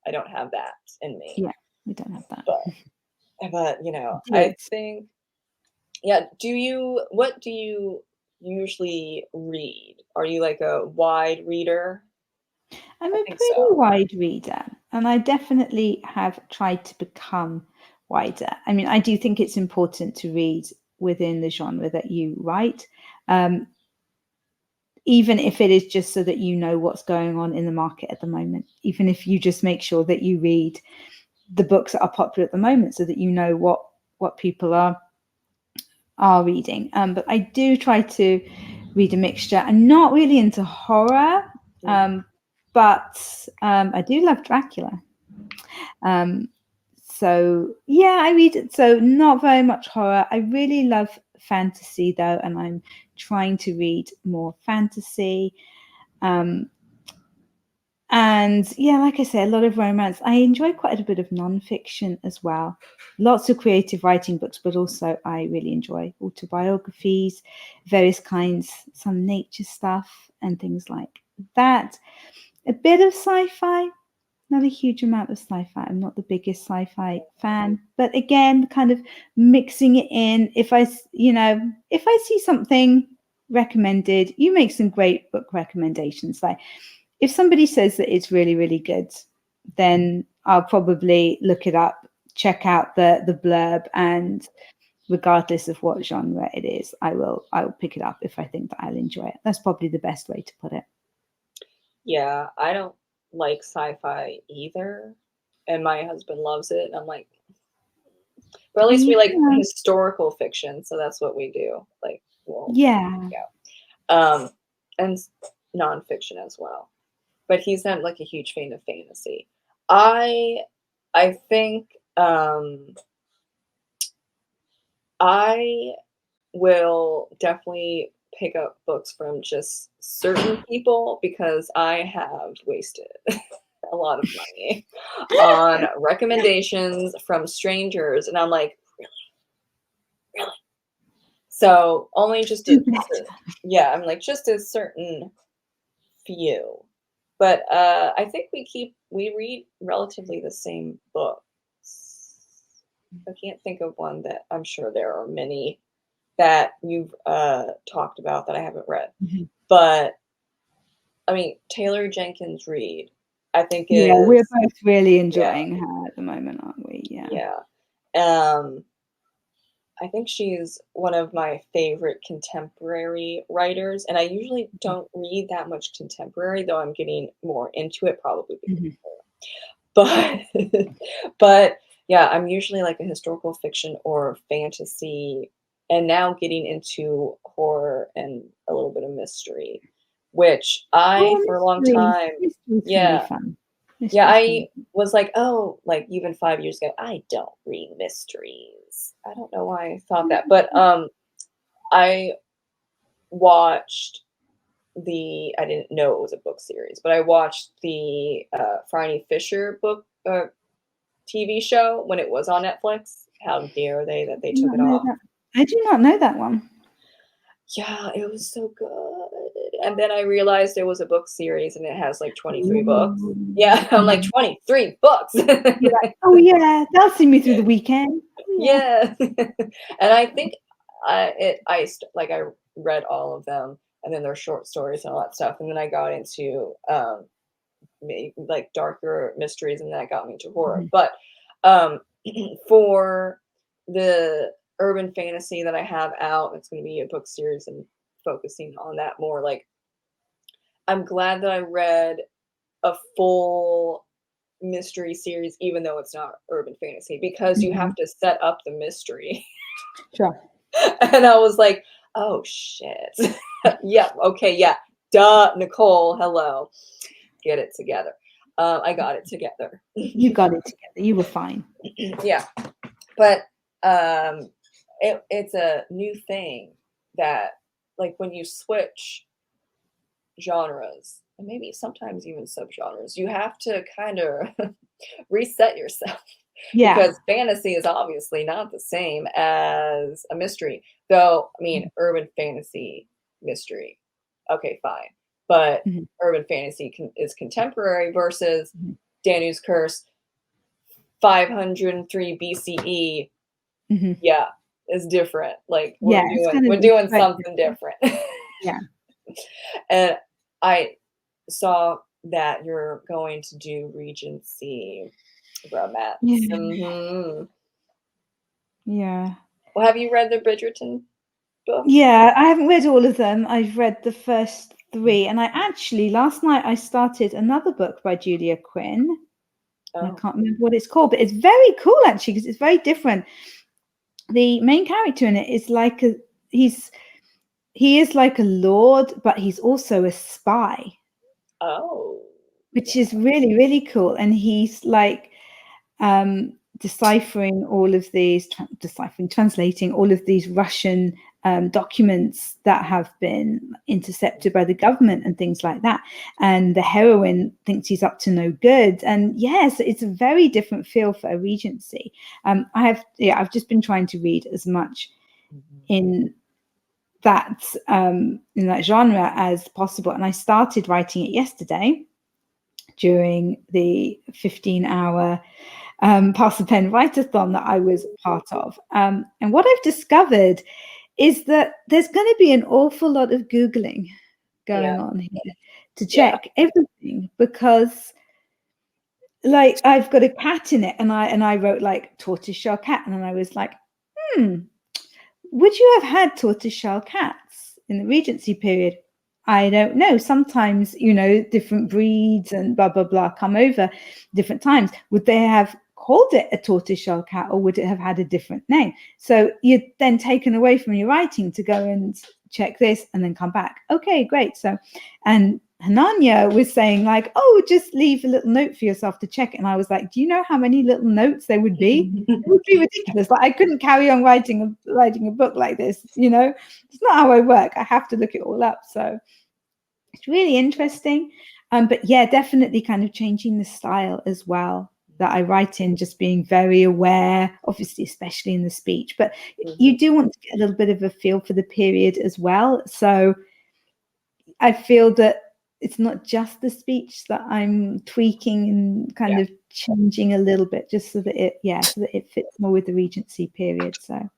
I don't have that in me. Yeah, we don't have that. But you know, I Good. think, yeah. What do you usually read? Are you like a wide reader? I'm I a think pretty so. wide reader, and I definitely have tried to become wider. I mean, I do think it's important to read within the genre that you write, um, even if it is just so that you know what's going on in the market at the moment. Even if you just make sure that you read the books that are popular at the moment, so that you know what people are reading. But I do try to read a mixture. I'm not really into horror, Mm. but I do love Dracula. Um, so yeah, I read it. So not very much horror. I really love fantasy though, and I'm trying to read more fantasy. Um, and yeah, like I say, a lot of romance. I enjoy quite a bit of nonfiction as well. Lots of creative writing books, but also I really enjoy autobiographies, various kinds, some nature stuff, and things like that. A bit of sci-fi, not a huge amount of sci-fi. I'm not the biggest sci-fi fan, but again, kind of mixing it in. If I see something recommended, you make some great book recommendations. Like if somebody says that it's really, really good, then I'll probably look it up, check out the blurb, and regardless of what genre it is, I will pick it up if I think that I'll enjoy it. That's probably the best way to put it. Yeah, I don't like sci-fi either, and my husband loves it. And I'm like, but at least we like Yeah. historical fiction, so that's what we do. Like, well, Yeah. yeah, and nonfiction as well. But he's not like a huge fan of fantasy. I I think I will definitely pick up books from just certain people because I have wasted a lot of money on recommendations from strangers, and I'm like, really? So only just Do a better. yeah, I'm like just a certain few. But I think we read relatively the same books. I can't think of one that I'm sure there are many that you've talked about that I haven't read. Mhm. But I mean, Taylor Jenkins Reid, I think Yeah, we're is both really yeah, enjoying her at the moment, aren't we? Yeah. yeah. Um, I think she's one of my favorite contemporary writers, and I usually don't read that much contemporary, though I'm getting more into it probably because Mhm. but but yeah, I'm usually like a historical fiction or fantasy, and now getting into horror and a little bit of mystery, which I Oh, for a long mysteries. time, Mysteries can be yeah, fun. yeah, Mysteries can I be fun. was like, oh, like even 5 years ago, I don't read mysteries. I don't know why I thought that, but I watched I didn't know it was a book series, but I watched the Franny Fisher book TV show when it was on Netflix. How dare they that I they do took not it know off? that. I do not know that one. Yeah, it was so good. And then I realized it was a book series and it has like 23 books. Ooh. Yeah, I'm like Mhm. 23 books. You're like, "Oh, yeah, they'll see me through the weekend." Oh, yeah. Yeah. And I think I read all of them and then their short stories and all that stuff. And then I got into like darker mysteries and that got me to horror. Mhm. But um for the urban fantasy that I have out, it's going to be a book series and focusing on that more. Like I'm glad that I read a full mystery series even though it's not urban fantasy because you have Mhm. to set up the mystery. Sure. And I was like, "Oh shit." Yeah, okay, yeah. Duh, Nicole, hello. Get it together. I got it together. You got it together. You were fine. Yeah, but it's a new thing that, like, when you switch genres, and maybe sometimes even subgenres, you have to kind of reset yourself Yeah. because fantasy is obviously not the same as a mystery. Though, I mean, urban fantasy mystery. Okay, fine. but Mhm. urban fantasy is contemporary versus Mhm. Danu's Curse 503 BCE. Mhm. Yeah, is different. Like Yeah, it's kind of we're it's doing very something different. different. Yeah. And I saw that you're going to do Regency romance. Yeah. Mhm. Yeah. Well, have you read the Bridgerton books? Yeah, I haven't read all of them. I've read the first 3, and I actually last night I started another book by Julia Quinn, and I Oh, can't remember what it's called, but it's very cool actually because it's very different. The main character in it is like he's he is like a lord, but he's also a spy, oh, which is really, really cool. And he's like deciphering all of these, translating all of these Russian documents that have been intercepted by the government and things like that. And the heroine thinks he's up to no good. And yes, it's a very different feel for a Regency. I've just been trying to read as much Mhm. in that genre as possible. And I started writing it yesterday during the 15-hour Pass the Pen Write-a-thon that I was part of. And what I've discovered is that there's going to be an awful lot of Googling Yeah, going on here to yeah. check everything because like I've got a cat in it and I wrote like tortoiseshell cat and then I was like, would you have had tortoiseshell cats in the Regency period? I don't know. Sometimes, different breeds and blah, blah, blah come over different times. Would they have called it a tortoiseshell cat or would it have had a different name? So you're then taken away from your writing to go and check this and then come back. Okay, great. So, and Hananya was saying like, oh, just leave a little note for yourself to check it. And I was like, do you know how many little notes there would be? It would be ridiculous. Like I couldn't carry on writing a book like this. It's not how I work. I have to look it all up. So it's really interesting. But yeah, definitely kind of changing the style as well that I write in, just being very aware, obviously, especially in the speech. But you do want to get a little bit of a feel for the period as well. So I feel that it's not just the speech that I'm tweaking and kind Yeah. of changing a little bit just so that it fits more with the Regency period. So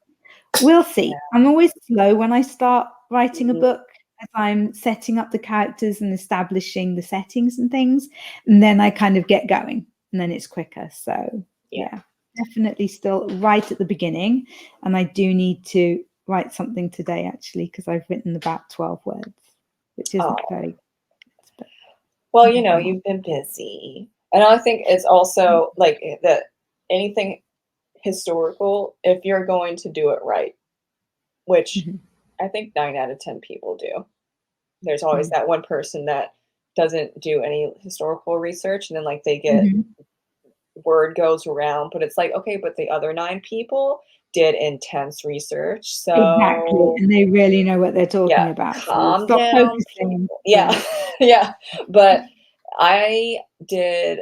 we'll see. I'm always slow when I start writing a Mhm. book as I'm setting up the characters and establishing the settings and things. And then I kind of get going and then it's quicker. So yeah, definitely still right at the beginning. And I do need to write something today actually, because I've written about 12 words, which isn't Oh, very good. But well, never mind. you've been busy. And I think it's also like that anything historical, if you're going to do it right, which Mhm, I think 9 out of 10 people do. There's always mhm, that one person that doesn't do any historical research and then like they get mhm. word goes around, but it's like, okay, but the other 9 people did intense research. Exactly. So, And they really know what they're yeah, talking about. So calm stop down, focusing. people. Yeah. Yeah. Yeah. But I did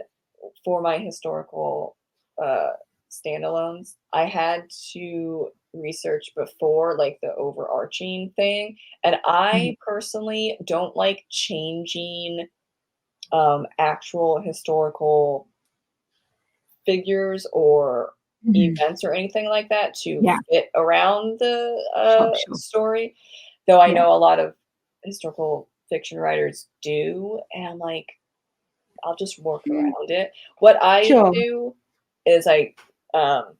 for my historical uh standalones, I had to research before like the overarching thing. And Mhm, I personally don't like changing actual historical figures or mhm. events or anything like that to Yeah, fit around the sure, sure. story. Though I Yeah. know a lot of historical fiction writers do, and I'm like, I'll just work Mm, around it. What I sure. do is um,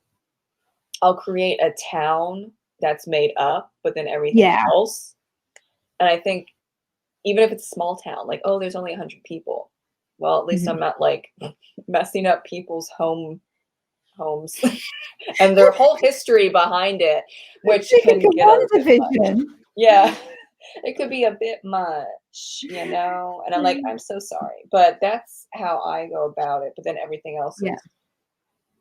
I'll create a town that's made up, but then everything Yeah. else. And I think even if it's a small town, like, oh, there's only 100 people. Well, at least I'm Mhm. not like messing up people's homes and their whole history behind it, which Take a can get a commander bit much. vision. Yeah, it could be a bit much, and I'm like, Mm, I'm so sorry, but that's how I go about it. But then everything else yeah. is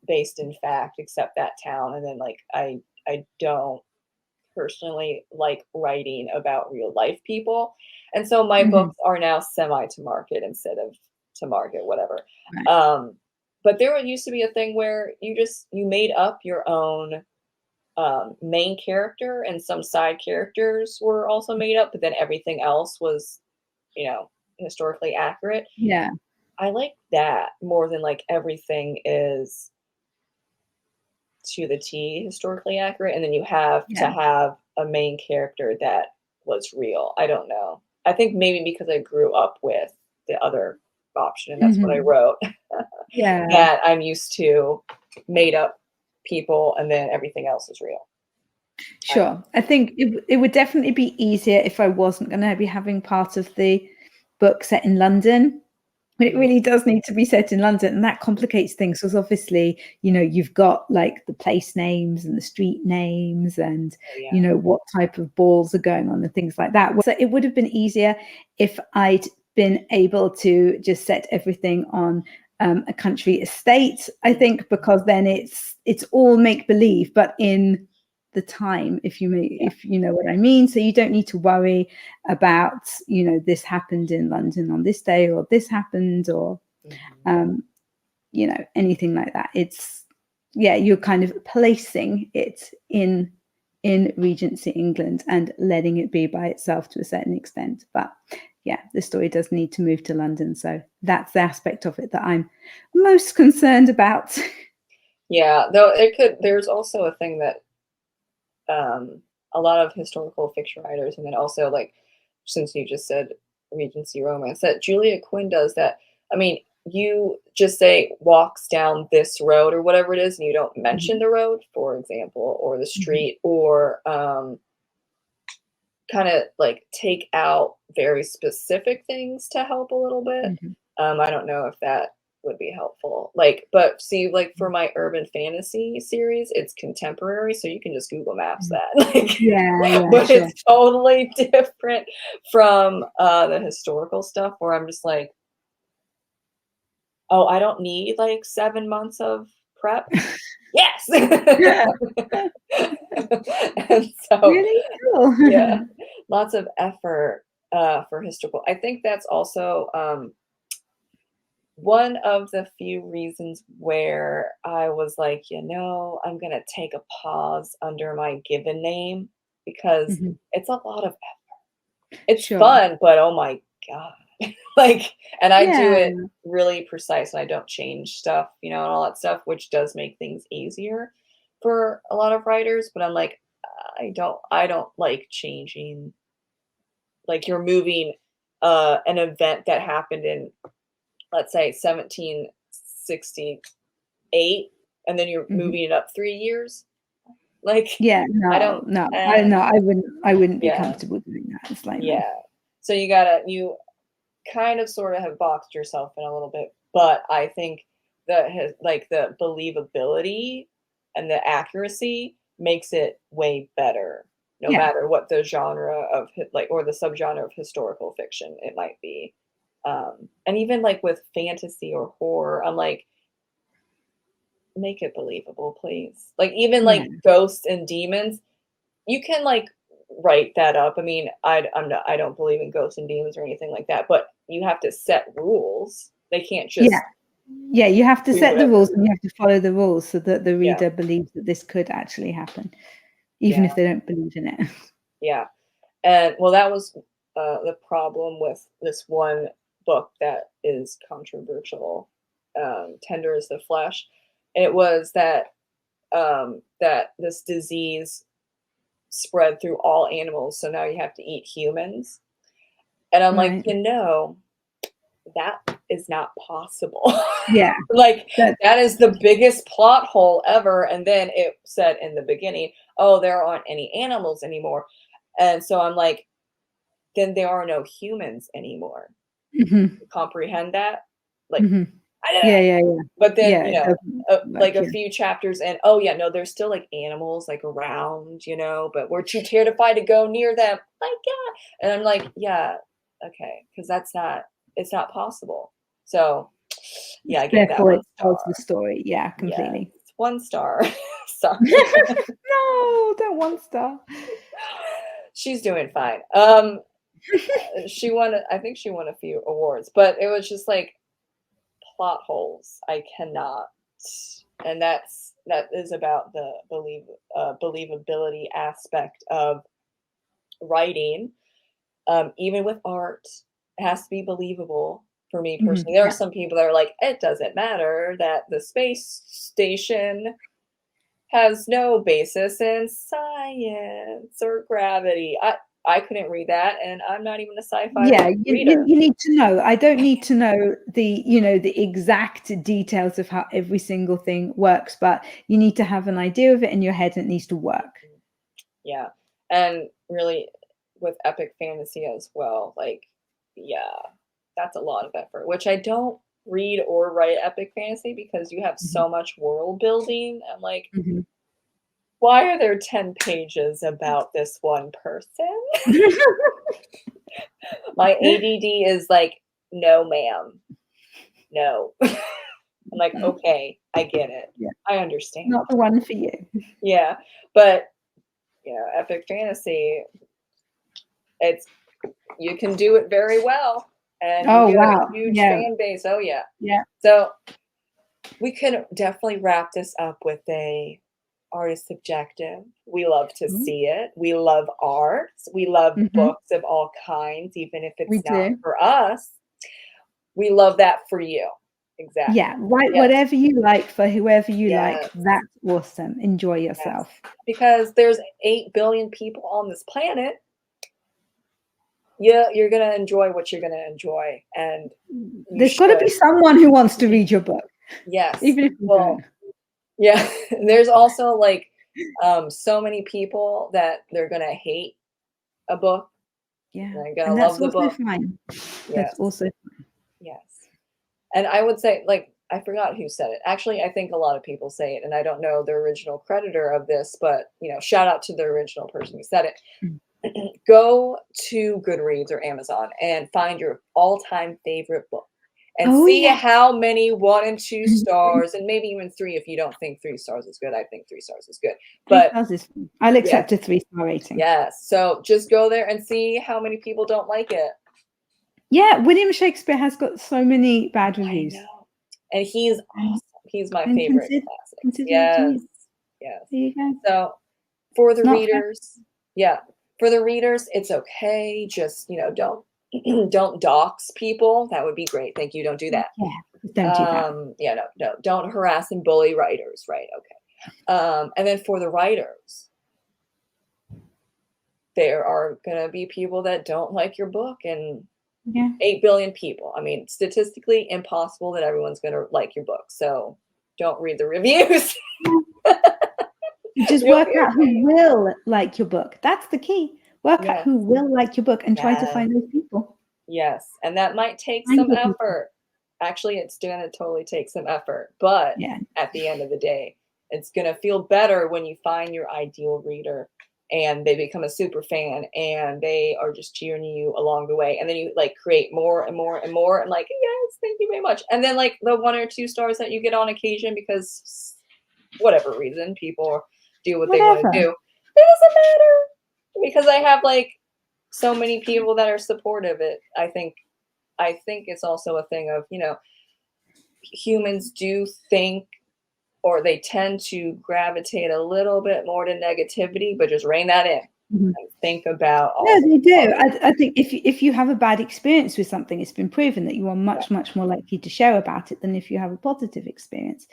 based in fact, except that town. And then like I don't personally like writing about real life people, and so my Mhm. books are now semi to market instead of to market, whatever. Right. Um, but there used to be a thing where you made up your own main character, and some side characters were also made up, but then everything else was, historically accurate. Yeah. I like that more than like everything is to the T historically accurate, and then you have to Yeah. have a main character that was real. I don't know. I think maybe because I grew up with the other option, and that's what I Mhm. wrote, Yeah. that I'm used to made up people and then everything else is real. I don't Sure. I think it would definitely be easier if I wasn't gonna be having part of the book set in London. But it Mhm. really does need to be set in London, and that complicates things because obviously, you've got like the place names and the street names and, Oh, yeah. what type of balls are going on and things like that. So it would have been easier if I'd been able to just set everything on a country estate, I Mhm. think, because then it's all make believe, but in the time, Yeah. if you know what I mean. So you don't need to worry about, this happened in London on this day, or this happened, or Mhm. anything like that. It's yeah, you're kind of placing it in Regency England and letting it be by itself to a certain extent. But yeah, the story does need to move to London. So that's the aspect of it that I'm most concerned about. Yeah, though there's also a thing that um, a lot of historical fiction writers, and then also like since you just said Regency romance, that Julia Quinn does that. I mean, you just say walks down this road or whatever it is, and you don't mention Mhm, the road, for example, or the mhm, street, or kind of like take out very specific things to help a little bit. mhm, I don't know if that would be helpful. Like, but see, like for mhm, my urban fantasy series, it's contemporary, so you can just Google Maps mhm. that. Like, Yeah, yeah, but sure. it's totally different from the historical stuff where I'm just like, oh, I don't need like 7 months of prep. Yes. Yeah. And so Really cool. yeah, lots of effort for historical. I think that's also one of the few reasons where I was like, I'm gonna take a pause under my given name because Mhm. it's a lot of it's Sure. fun, but oh my god. Like, and I do Yeah. it really precise and I don't change stuff, and all that stuff, which does make things easier for a lot of writers, but I'm like, I don't like changing, like you're moving an event that happened in, let's say, 1768, and then you're Mhm. moving it up 3 years. Like, Yeah, I no, don't, no, I wouldn't be yeah, comfortable doing that. It's like, no. yeah. So you kind of sort of have boxed yourself in a little bit, but I think that like the believability and the accuracy makes it way better, no Yeah, matter what the genre of like or the subgenre of historical fiction it might be. And even like with fantasy or horror, I'm like, make it believable, please. Like even yeah, like ghosts and demons, you can like write that up. I mean, I don't believe in ghosts and demons or anything like that, but you have to set rules. They can't yeah, just yeah, you have to do set the whatever. rules and you have to follow the rules so that the Yeah, reader believes that this could actually happen, even if yeah, they don't believe in it. yeah. And well, that was the problem with this one book that is controversial. Tender is the Flesh. It was that this disease spread through all animals, so now you have to eat humans. And I'm like, Right. that is not possible. Yeah, Like, that that is the biggest plot hole ever. And then it said in the beginning, oh, there aren't any animals anymore. And so I'm like, then there are no humans anymore. mhm, Comprehend that? Like, mhm. I don't Yeah, know. yeah, yeah. But then, Yeah, it doesn't like work, a yeah. few chapters in, oh yeah, no, there's still like animals like around, but we're too terrified to go near them. My God. And I'm like, yeah, okay, because it's not possible. So yeah, I gave that Therefore, one it tells the star. story. Yeah, Yeah, completely. it's 1 star. Sorry. No, don't one star. She's doing fine. She won, I think she won a few awards, but it was just like plot holes. I cannot, and that is about the believability aspect of writing, even with art. It has to be believable for me Mhm, personally. There are yeah. some people that are like, it doesn't matter that the space station has no basis in science or gravity. I couldn't read that, and I'm not even a sci-fi Yeah, reader. you need to know. I don't need to know the, you know, the exact details of how every single thing works, but you need to have an idea of it in your head and it needs to work. Yeah. And really with epic fantasy as well, like, yeah, that's a lot of effort, which I don't read or write epic fantasy because you have Mhm, so much world building. I'm like, mhm. why are there 10 pages about this one person? My ADD is like, no, ma'am. No. I'm like, okay, I get it. Yeah, I understand. not the one for you. Yeah. But, epic fantasy, it's you can do it very well and you Oh, get a wow. huge Yeah, fan base. Oh yeah. yeah. So we can definitely wrap this up with a artist objective. We love to Mhm, see it. We love art. We love mhm. books of all kinds, even if We it's not do. for us. We love that for you. Exactly. Yeah, write Yes. whatever you like for whoever you like. Yes. That's awesome. Enjoy Yes. yourself. Because there's 8 billion people on this planet. Yeah, you're gonna enjoy what you're gonna enjoy, and you There's got to be should. someone who wants to read your book, Yes. even if you don't. Well, yeah. There's also like so many people that they're gonna hate a book. Yeah, And they're gonna and that's love the also book. fine. That's Yes. also Yes. And I would say, like, I forgot who said it. Actually, I think a lot of people say it, and I don't know the original creditor of this, but shout out to the original person who said it. fine. Go to Goodreads or Amazon and find your all-time favorite book and Oh, see yeah. how many 1 and 2 Mhm. stars, and maybe even 3 if you don't think 3 stars is good. I think 3 stars is good. 3 But stars is fine. I'll yes, accept a 3-star rating. yes. So just go there and see how many people don't like it. Yeah, William Shakespeare has got so many bad I reviews. know. And he's And awesome. He's my and favorite classics. consider it to Yes. you. Yes. There you go. So for It's the not fair. readers, yeah, for the readers, it's okay. Just, don't don't dox people. That would be great. Thank you. Don't do that. Yeah, don't do that. Yeah, no, don't harass and bully writers, right? Okay. And then for the writers, there are gonna be people that don't like your book, and Yeah. 8 billion people. I mean, statistically impossible that everyone's gonna like your book. So don't read the reviews. Just You'll work be out okay. who will like your book. That's the key. Work out Yes. who will like your book and try to Yes. find those people. Yes. And that might take Find some your people. effort. Actually, it's gonna totally take some effort. But Yeah. at the end of the day, it's gonna feel better when you find your ideal reader and they become a super fan and they are just cheering you along the way. And then you like create more and more and more and like, yes, thank you very much. And then like the 1 or 2 stars that you get on occasion because whatever reason people do what they want to Whatever. do. It doesn't matter because I have like so many people that are supportive. I think it's also a thing of, humans do think or they tend to gravitate a little bit more to negativity, but just rein that in Mhm. and think about all No, the they do. positive. I think if you have a bad experience with something, it's been proven that you are Yeah. much more likely to share about it than if you have a positive experience.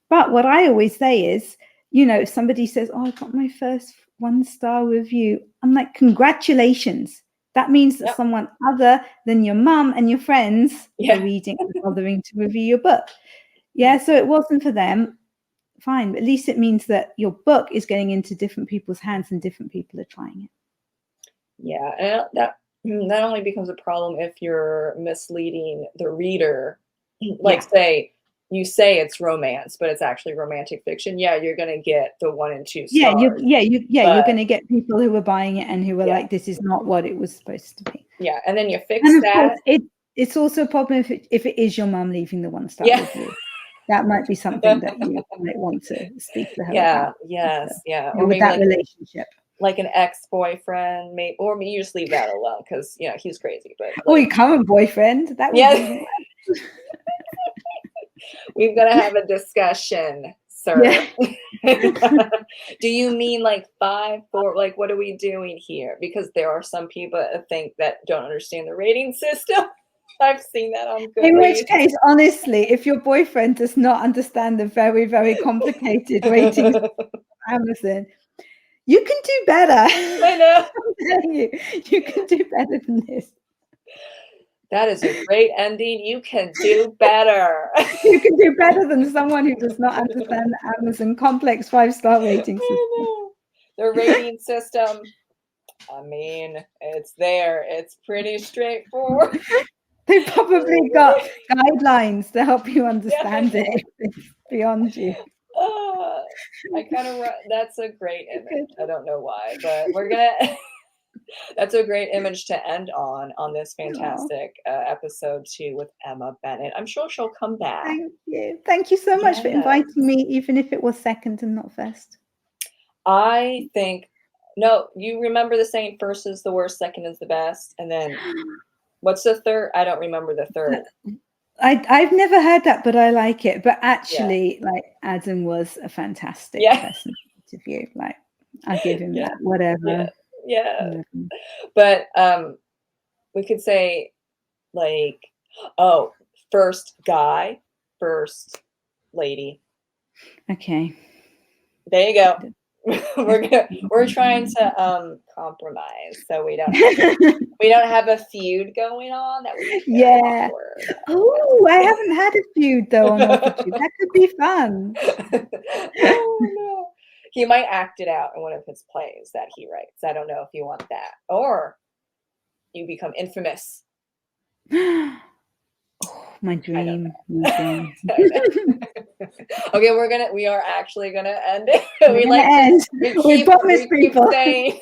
But what I always say is, if somebody says, "Oh, I got my first 1-star review," I'm like, "Congratulations." That means that Yep. someone other than your mum and your friends are Yeah. reading and bothering to review your book. Yeah, so it wasn't for them. Fine, but at least it means that your book is getting into different people's hands and different people are trying it. Yeah. And that only becomes a problem if you're misleading the reader. Like, Yeah. say, you say it's romance, but it's actually romantic fiction. Yeah, you're going to get the 1 and 2 Yeah, stars. you're But gonna get people who are buying it and who are yeah, like, "This is not what it was supposed to be." yeah. And then you fix And of course, that. it's also a problem if it is your mum leaving the 1-star Yeah. review. That might be something that you might want to speak to her Yeah. about. Yes. Yeah. Or With maybe that like relationship. an ex-boyfriend, maybe, or you just leave that alone because he's crazy. But Or like, your current boyfriend, that would be yeah, even worse. we've got to have a discussion, sir. Yeah. Do you mean like 5, 4? Like, what are we doing here? Because there are some people that think that don't understand the rating system. I've seen that on In which Goodreads. case, honestly, if your boyfriend does not understand the very, very complicated ratings of Amazon, you can do better. I know. I'm telling you, you can do better than this. That is a great ending. You can do better. You can do better than someone who does not understand the Amazon complex 5-star rating system. I know. The rating system, I mean, it's there. It's pretty straightforward. They probably got guidelines to help you understand it. It's beyond you. I kind of, that's a great image. I don't know why, but we're going to, that's a great image to end on this fantastic episode 2 with Emma Bennet. I'm sure she'll come back. Thank you. Thank you so much for inviting me, even if it was second and not first. I think, no, you remember the saying, first is the worst, second is the best, and then what's the third? I don't remember the third. I've never heard that, but I like it. But actually, like, Adam was a fantastic person to interview. Like, I give him that, whatever. Yeah. But we could say, like, oh, first guy, first lady. Okay. There you go. We're trying to compromise so we don't have a feud going on. That would be awkward. Oh, I haven't had a feud though on Authortube. That could be fun. Oh no. He might act it out in one of his plays that he writes. I don't know if you want that. Or you become infamous. Oh, my dream. Okay, we are actually gonna end it. We promise people. Saying,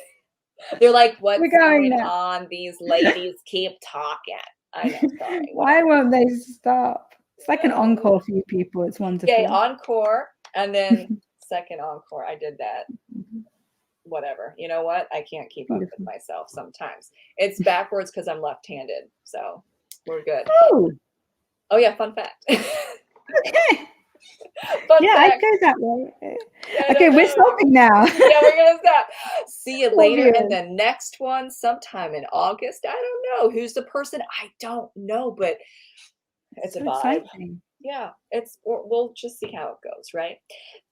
they're like, what's going on? These ladies keep talking. I know, sorry. Why won't they stop? It's like an encore for you people. It's wonderful. Yeah, encore, and then second encore. I did that. Whatever. You know what? I can't keep up with myself sometimes. It's backwards because I'm left-handed. So we're good. Oh yeah, fun fact. Okay. Fun fact. I'd go that way. Okay, we're stopping now. Yeah, we're gonna stop. See you later in the next one, sometime in August. I don't know who's the person. I don't know, but it's a vibe. Exciting. Yeah, we'll just see how it goes, right?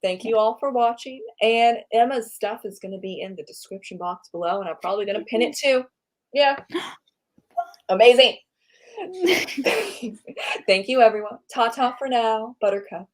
Thank you all for watching. And Emma's stuff is going to be in the description box below, and I'm probably going to pin it too. Yeah. Amazing. Thank you, everyone. Ta-ta for now, Buttercup.